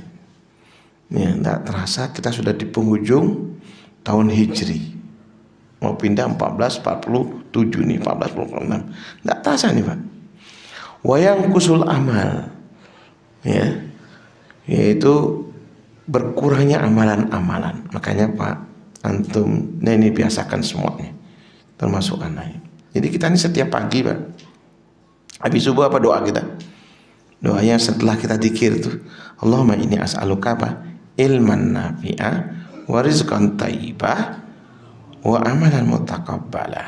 Ya, tidak terasa kita sudah di penghujung tahun Hijri. Mau pindah 1447 nih, 1446. Tidak terasa nih, Pak. Wayang kusul amal. Ya. Yaitu berkurangnya amalan-amalan. Makanya Pak antum, nah ini biasakan semuanya, termasuk anaknya. Jadi kita ini setiap pagi, Pak, habis subuh apa doa kita? Doanya setelah kita dzikir itu, Allahumma inni as'aluka ilman nafi'a wa rizqan thayyibah wa amalan mutaqabbala.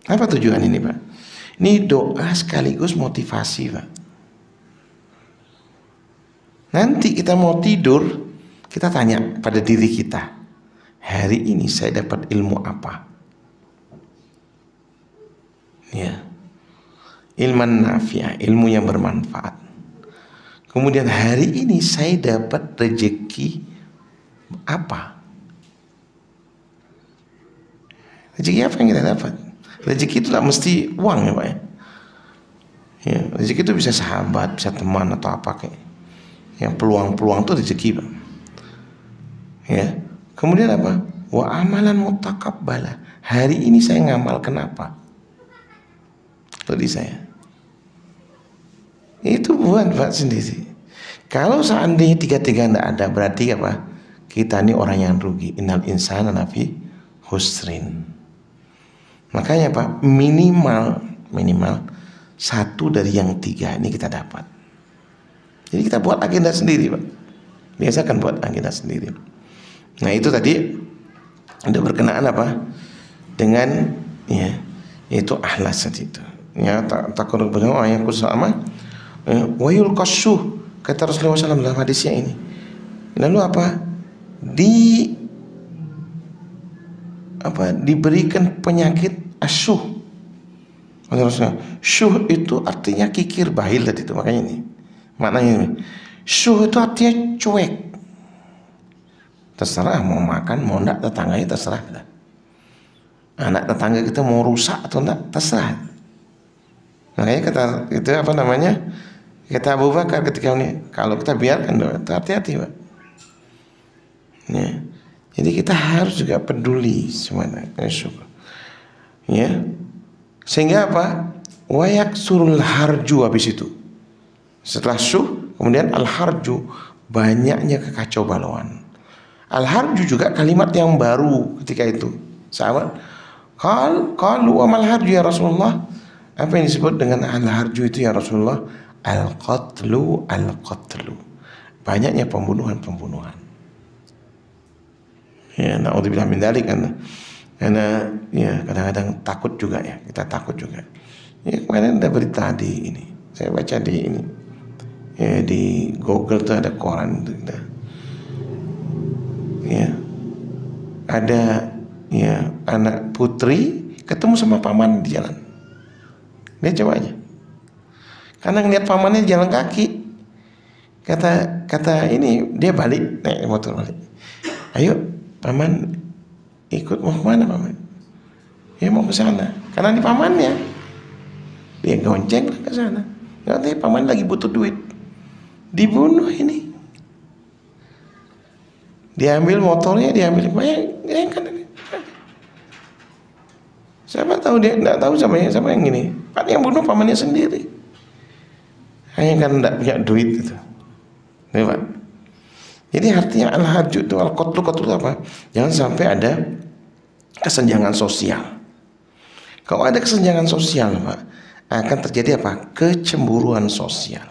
Apa tujuan ini, Pak? Ini doa sekaligus motivasi, Pak. Nanti kita mau tidur, kita tanya pada diri kita, hari ini saya dapat ilmu apa? Ya, ilman nafi'ah, ilmu yang bermanfaat. Kemudian hari ini saya dapat rezeki apa? Rezeki apa yang kita dapat? Rezeki itu tidak mesti uang, ya Pak, ya. Ya, rezeki itu bisa sahabat, bisa teman atau apa kayak. Yang peluang-peluang itu rezeki, Pak. Ya. Kemudian apa? Wa amalan mutaqabbala. Hari ini saya ngamal kenapa? Tadi saya. Itu buat Pak sendiri. Kalau seandainya tiga-tiga tidak ada, berarti apa? Kita ini orang yang rugi. Innal insana lafi husrin. Makanya Pak, minimal satu dari yang tiga ini kita dapat. Jadi kita buat agenda sendiri, Pak. Biasakan buat agenda sendiri. Nah itu tadi ada berkenaan apa? Dengan ya, yaitu ahlas tadi itu. Ya, takut benar yang khusus sama. Wayul qassuh, kata Rasulullah SAW dalam hadisnya ini. Lalu apa? Diberikan penyakit asyuh. Syuh itu artinya kikir bahil tadi itu, makanya ini. Maknanya ini, syuh itu artinya cuek. Terserah mau makan, mau enggak, tetangganya terserah kita. Anak tetangga kita mau rusak atau enggak, terserah. Makanya kata itu apa namanya? Kata Abu Bakar ketika ini, kalau kita biarkan, hati-hati, Pak. Ya. Jadi kita harus juga peduli semuanya. Ya. Sehingga apa? Wayak surul harju habis itu. Setelah syuh, kemudian al-harju, banyaknya kekacau balauan. Al-harju juga kalimat yang baru ketika itu. Sahabat, qalu amal harju ya Rasulullah. Apa yang disebut dengan al-harju itu ya Rasulullah? Al-qatlu. Banyaknya pembunuhan. Ya, na'udzubillah min dzalik, karena ya kadang-kadang takut juga ya, kita takut juga. Ya kemarin ada berita di ini, saya baca di ini. Ya, di Google tuh ada koran tuh, ya ada ya anak putri ketemu sama paman di jalan. Dia coba aja, karena ngeliat pamannya jalan kaki, kata ini dia balik naik motor balik. Ayo paman ikut, mau kemana paman? Ya mau ke sana, karena ini pamannya. Dia gonceng ke sana. Katanya paman lagi butuh duit. Dibunuh ini. Diambil motornya, diambil banyak, tahu, dia nggak tahu sama yang ini. Pak yang bunuh pamannya sendiri. Hanya kan tidak punya duit itu. Ya, Pak. Jadi artinya al-hajju itu al-qatlu apa? Jangan sampai ada kesenjangan sosial. Kalau ada kesenjangan sosial, Pak, akan terjadi apa? Kecemburuan sosial.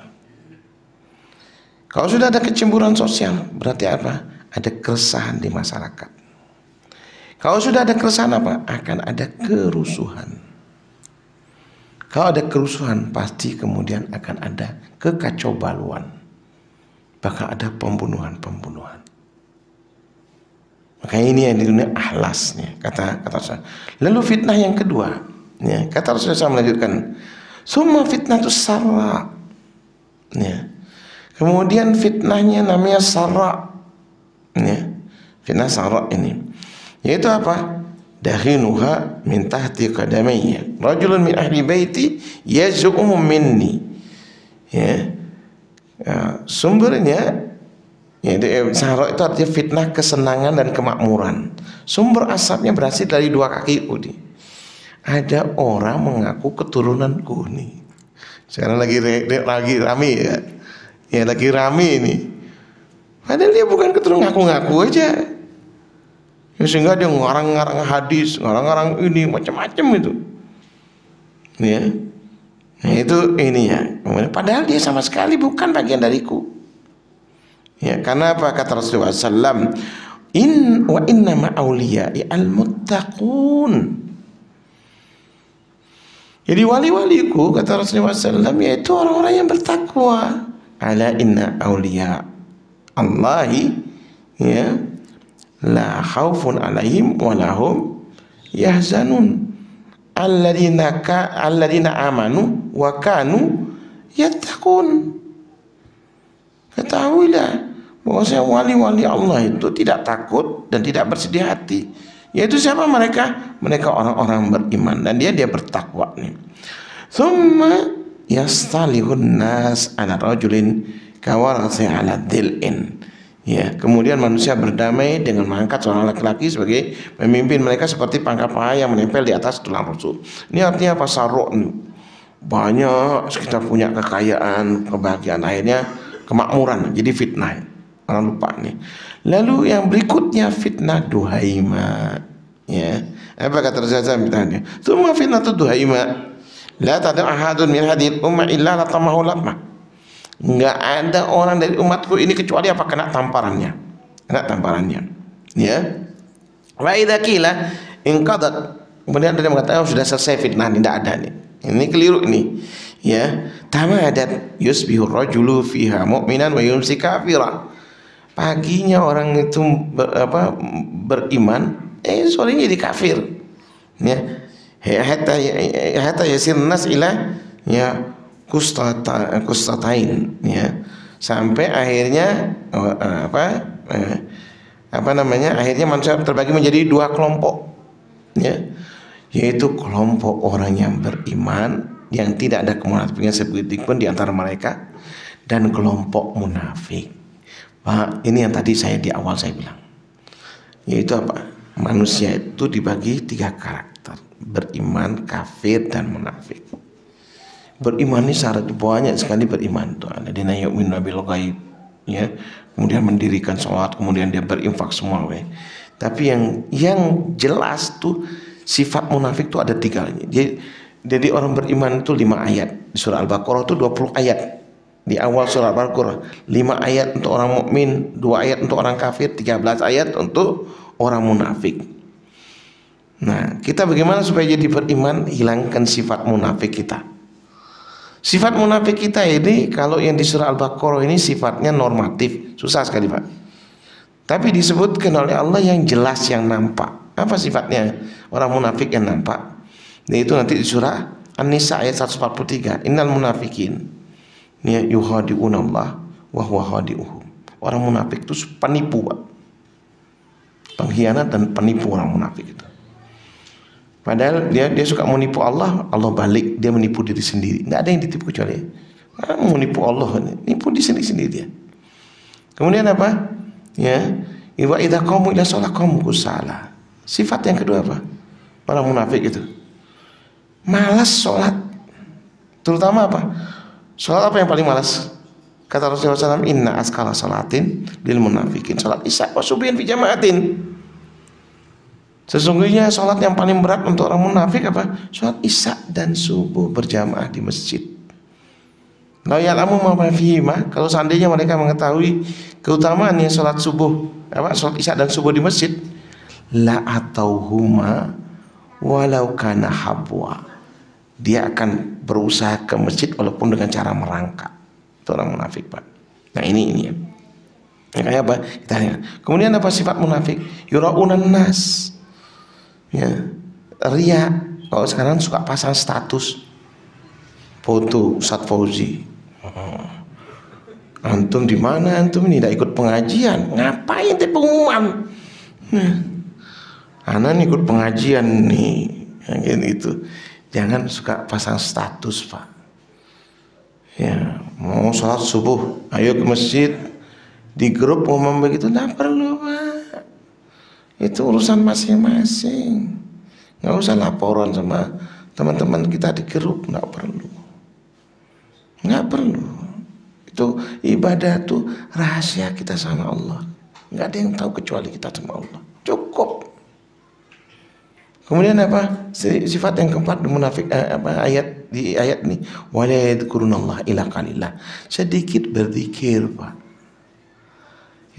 Kalau sudah ada kecemburuan sosial, berarti apa? Ada keresahan di masyarakat. Kalau sudah ada keresahan apa? Akan ada kerusuhan. Kalau ada kerusuhan, pasti kemudian akan ada kekacaubaluan. Bahkan ada pembunuhan-pembunuhan. Makanya ini yang di dunia ahlasnya, kata Rasulullah. Lalu fitnah yang kedua, ya, kata Rasulullah melanjutkan, semua fitnah itu sarra. Ya. Kemudian fitnahnya namanya sarra. Ya. Fitnah sarra ini, yaitu apa? Dahinuha min tahti qadamayya. Rajulun min ahli baiti yaz'umu minni. Ya. Sumbernya sarra itu artinya fitnah kesenangan dan kemakmuran. Sumber asapnya berasal dari dua kakiku nih. Ada orang mengaku keturunanku nih. Sekarang lagi rame ya. Ya lagi rame ini. Padahal dia bukan keturunan, ngaku-ngaku aja. Ya, sehingga dia ngarang-ngarang hadis, ngarang-ngarang ini macam-macam itu. Ya. Nah, itu ini ya. Padahal dia sama sekali bukan bagian dariku. Ya, karena apa kata Rasulullah SAW? Wa inna ma'auliya'i al-muttaqun. Jadi wali-waliku kata Rasulullah SAW yaitu orang-orang yang bertakwa. Ala inna auliya Allahi ya la khaufun alaihim wa lahum yahzanun alladzina amanu wa kanu yattaqun. Ketahuilah bahwasanya wali-wali Allah itu tidak takut dan tidak bersedih hati. Yaitu siapa mereka? Mereka orang-orang beriman dan dia bertakwa nih. Tsumma yastalihun nas ala rajulin kawarasi ala dil'in. Ya, kemudian manusia berdamai dengan mengangkat seorang laki-laki sebagai pemimpin mereka seperti pangkal paha yang menempel di atas tulang rusuk. Ini artinya apa? Saruk nih. Banyak kita punya kekayaan, kebahagiaan, akhirnya kemakmuran jadi fitnah. Orang lupa nih. Lalu yang berikutnya fitnah duhaima. Ya. Apa kata Rasulullah misalnya? Semua fitnah itu duhaima. La tad'u ahadun min hadhihi ummah illa latamahu latmah. Enggak ada orang dari umatku ini kecuali apa kena tamparannya. Kena tamparannya. Ya. Wa idza qila inqadat. Kemudian ada yang mengatakan sudah selesai fitnah, tidak ada nih. Ini keliru ini. Ya, tamadat yusbihu rajulu fiha mu'minan wa yumsi kafira. Paginya orang itu beriman, sorenya jadi kafir. Ya. Hatta yasir nas ila ya kustatain ya. Sampai akhirnya akhirnya manusia terbagi menjadi dua kelompok. Ya. Yaitu kelompok orang yang beriman yang tidak ada kemunafikan sedikit pun di antara mereka dan kelompok munafik. Pak, ini yang tadi di awal saya bilang. Yaitu apa? Manusia itu dibagi tiga karakter: beriman, kafir, dan munafik. Beriman ini syarat banyak sekali beriman tuh. Alladzina yu'minuna bil ghaib, ya. Kemudian mendirikan sholat, kemudian dia berinfak semua, we. Tapi yang jelas tuh sifat munafik itu ada tiga. Jadi orang beriman itu 5 ayat. Di surah Al-Baqarah itu 20 ayat. Di awal surah Al-Baqarah 5 ayat untuk orang mukmin, 2 ayat untuk orang kafir, 13 ayat untuk orang munafik. Nah, kita bagaimana supaya jadi beriman? Hilangkan sifat munafik kita. Sifat munafik kita ini kalau yang di surah Al-Baqarah ini sifatnya normatif, susah sekali, Pak. Tapi disebutkan oleh Allah yang jelas, yang nampak. Apa sifatnya orang munafik yang nampak? Itu nanti di surah An-Nisa ayat 143. Innal munafikin yuhadi'una Allah wa huwa khadi'uhum. Orang munafik itu penipu, Pak. Pengkhianat dan penipu orang munafik itu. Padahal dia suka menipu Allah, Allah balik dia menipu diri sendiri. Enggak ada yang ditipu kecuali menipu Allah, nipu di sendiri dia. Kemudian apa? Ya, wa idza qamu ila shalah qamu kusala. Sifat yang kedua apa? Orang munafik itu malas sholat. Terutama apa? Sholat apa yang paling malas? Kata Rasulullah SAW, inna askala sholatin lil munafikin sholat isya wa subihin fi jamaatin. Sesungguhnya sholat yang paling berat untuk orang munafik apa? Sholat isya dan subuh berjamaah di masjid. La ya'lamu ma fihima, kalau seandainya mereka mengetahui keutamaannya sholat subuh, sholat isya dan subuh di masjid, la atauhuma walau kana habwa, dia akan berusaha ke masjid walaupun dengan cara merangkak. Itu orang munafik, Pak. Nah ini ya. Kayak apa? Kita lihat. Kemudian apa sifat munafik? Yuraunan nas. Ya, ria. Kalau sekarang suka pasang status foto Ustadz Fauzi. Antum di mana antum ini? Tidak ikut pengajian? Ngapain teh pengumuman? Anak ikut pengajian nih, yang gitu. Jangan suka pasang status, Pak. Ya, mau sholat subuh, ayo ke masjid. Di grup ngomong begitu, tidak perlu, Pak. Itu urusan masing-masing. Nggak usah laporan sama teman-teman kita di grup, nggak perlu. Nggak perlu. Itu ibadah tuh rahasia kita sama Allah. Nggak ada yang tahu kecuali kita sama Allah. Cukup. Kemudian apa? Sifat yang keempat munafik, ayat di ayat ini, wala yadhkurunallaha illa qalila. Sedikit berzikir, Pak.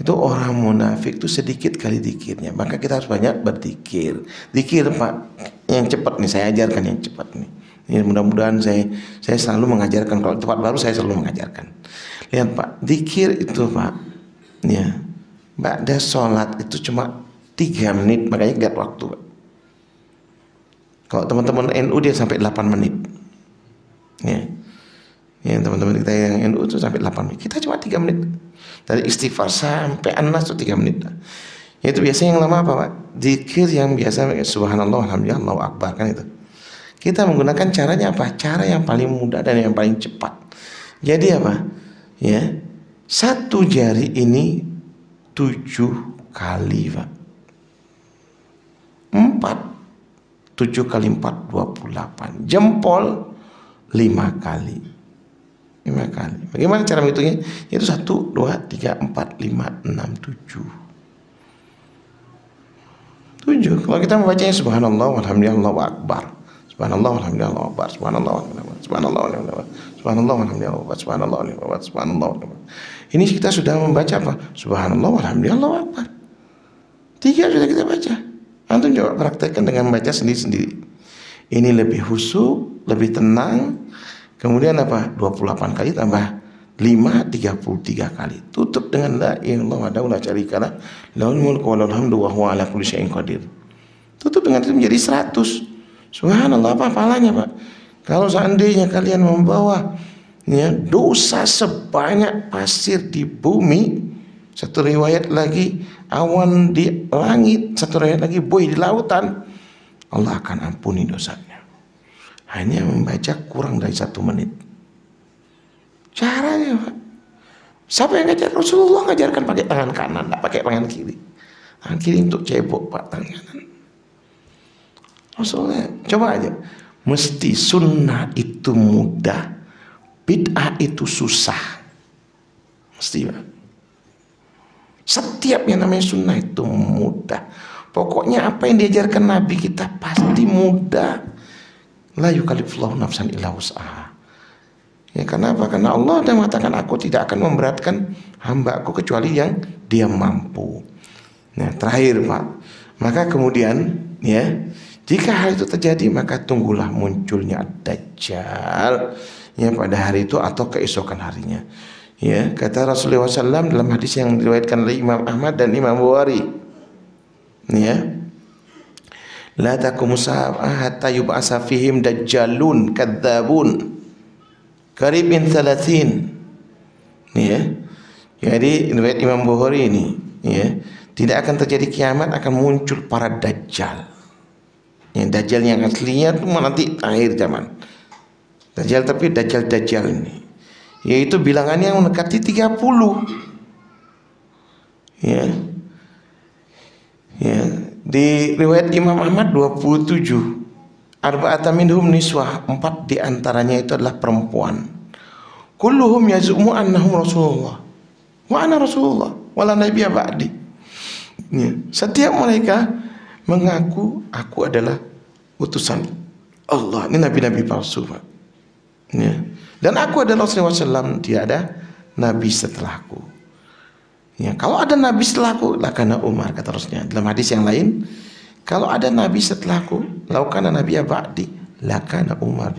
Itu orang munafik itu sedikit kali zikirnya. Maka kita harus banyak berzikir. Zikir, Pak, yang cepat nih, saya ajarkan yang cepat nih. Ini mudah-mudahan saya selalu mengajarkan, kalau tempat baru saya selalu mengajarkan. Lihat, Pak, zikir itu, Pak, ya, ba'da sholat itu cuma 3 menit, makanya lihat waktu, Pak. Kalau teman-teman NU dia sampai 8 menit. Ya. Ya, teman-teman kita yang NU itu sampai 8 menit. Kita cuma 3 menit. Dari istighfar sampai an-nas itu 3 menit. Ya, itu biasanya yang lama apa, Pak? Zikir yang biasa subhanallah, alhamdulillah, Allahu akbar, kan itu. Kita menggunakan caranya apa? Cara yang paling mudah dan yang paling cepat. Jadi apa? Ya. Satu jari ini 7 kali, Pak. 7 kali 4 28. Jempol 5 kali. 5 kali. Bagaimana cara menghitungnya? Itu 1 2 3 4 5 6 7. 7. Kalau kita membacanya subhanallah walhamdulillah Allahu akbar. Subhanallah walhamdulillah Allahu akbar. Subhanallah walhamdulillah. Subhanallah walhamdulillah. Subhanallah walhamdulillah Allahu akbar. Subhanallah walhamdulillah. Subhanallah walhamdulillah. Ini kita sudah membaca apa? Subhanallah walhamdulillah Allahu akbar. 3 sudah kita baca. Antum coba praktekkan dengan membaca sendiri-sendiri. Ini lebih khusyuk, lebih tenang. Kemudian apa? 28 kali tambah 5, 33 kali. Tutup dengan la ilaha illallah wahdahu la syarika lah, lahul mulku wa lahul hamdu wa huwa ala kulli syai'in qadir. Tutup dengan itu menjadi 100. Subhanallah, apa pahalanya, Pak? Kalau seandainya kalian membawa ya, dosa sebanyak pasir di bumi, satu riwayat lagi awan di langit, satu riwayat lagi buih di lautan, Allah akan ampuni dosanya. Hanya membaca kurang dari 1 menit. Caranya, Pak. Siapa yang ngajar? Rasulullah ngajarkan pakai tangan kanan, tidak pakai tangan kiri. Tangan kiri untuk cebok, Pak, tangan kanan. Rasulullah, coba aja. Mesti sunnah itu mudah, bid'ah itu susah. Mesti, Pak. Setiap yang namanya sunnah itu mudah. Pokoknya apa yang diajarkan Nabi kita pasti mudah. La yukallifullahu nafsan illa wus'aha. Ya, kenapa? Karena Allah sudah mengatakan, aku tidak akan memberatkan hamba-Ku kecuali yang dia mampu. Nah, terakhir, Pak. Maka kemudian, ya, jika hal itu terjadi, maka tunggulah munculnya Dajjal, ya, pada hari itu atau keesokan harinya. Ya, kata Rasulullah SAW dalam hadis yang diriwayatkan oleh Imam Ahmad dan Imam Bukhari, ya, la taqumu sa'ah hatta yub'asa fihim dajjalun kadzabun qaribin 30. Ya. Jadi riwayat Imam Bukhari ini, ya, tidak akan terjadi kiamat, akan muncul para dajjal. Ya, dajjal yang aslinya itu nanti akhir zaman. Dajjal, tapi dajjal ini, yaitu bilangannya mendekati 30. Ya. Ya, di riwayat Imam Ahmad 27. arba'atan minhum niswah, 4 di antaranya itu adalah perempuan. Kulluhum yaz'umu annahum Rasulullah wa ana Rasulullah wala nabiyya ba'di. Ya, setiap mereka mengaku aku adalah utusan Allah. Ini nabi-nabi palsu, Pak. Ya. Dan aku adalah Rasulullah SAW, tidak ada nabi setelahku. Ya, kalau ada nabi setelahku, lakana Umar, kata Rasulnya. Dalam hadis yang lain, kalau ada nabi setelahku, laukana nabi ba'di, lakana Umar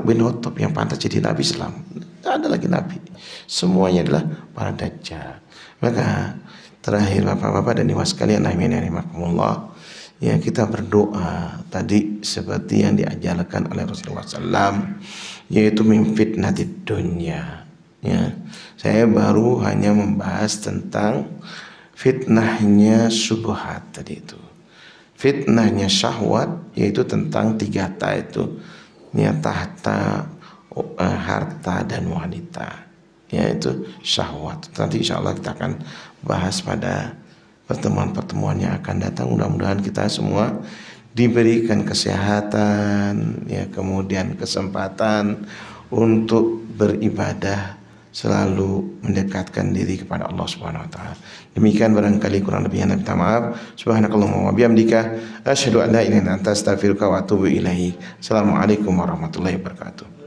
bin Khattab yang pantas jadi nabi Islam. Tidak ada lagi nabi. Semuanya adalah para dajjal. Maka terakhir Bapak-bapak dan ibu sekalian, rahimakumullah, ya kita berdoa tadi seperti yang diajarkan oleh Rasulullah SAW, yaitu min fitnatid dunya. Ya, saya baru hanya membahas tentang fitnahnya syubhat tadi itu. Fitnahnya syahwat, yaitu tentang 3 ta itu, ya, tahta, harta dan wanita, yaitu syahwat. Nanti insya Allah kita akan bahas pada pertemuan-pertemuan yang akan datang. Mudah-mudahan kita semua diberikan kesehatan, ya, kemudian kesempatan untuk beribadah, selalu mendekatkan diri kepada Allah Subhanahu wa taala. Demikian barangkali kurang lebihnya minta maaf. Subhanakallahumma wa bihamdika asyhadu an la ilaha illa anta astaghfiruka wa atubu ilaik. Assalamualaikum warahmatullahi wabarakatuh.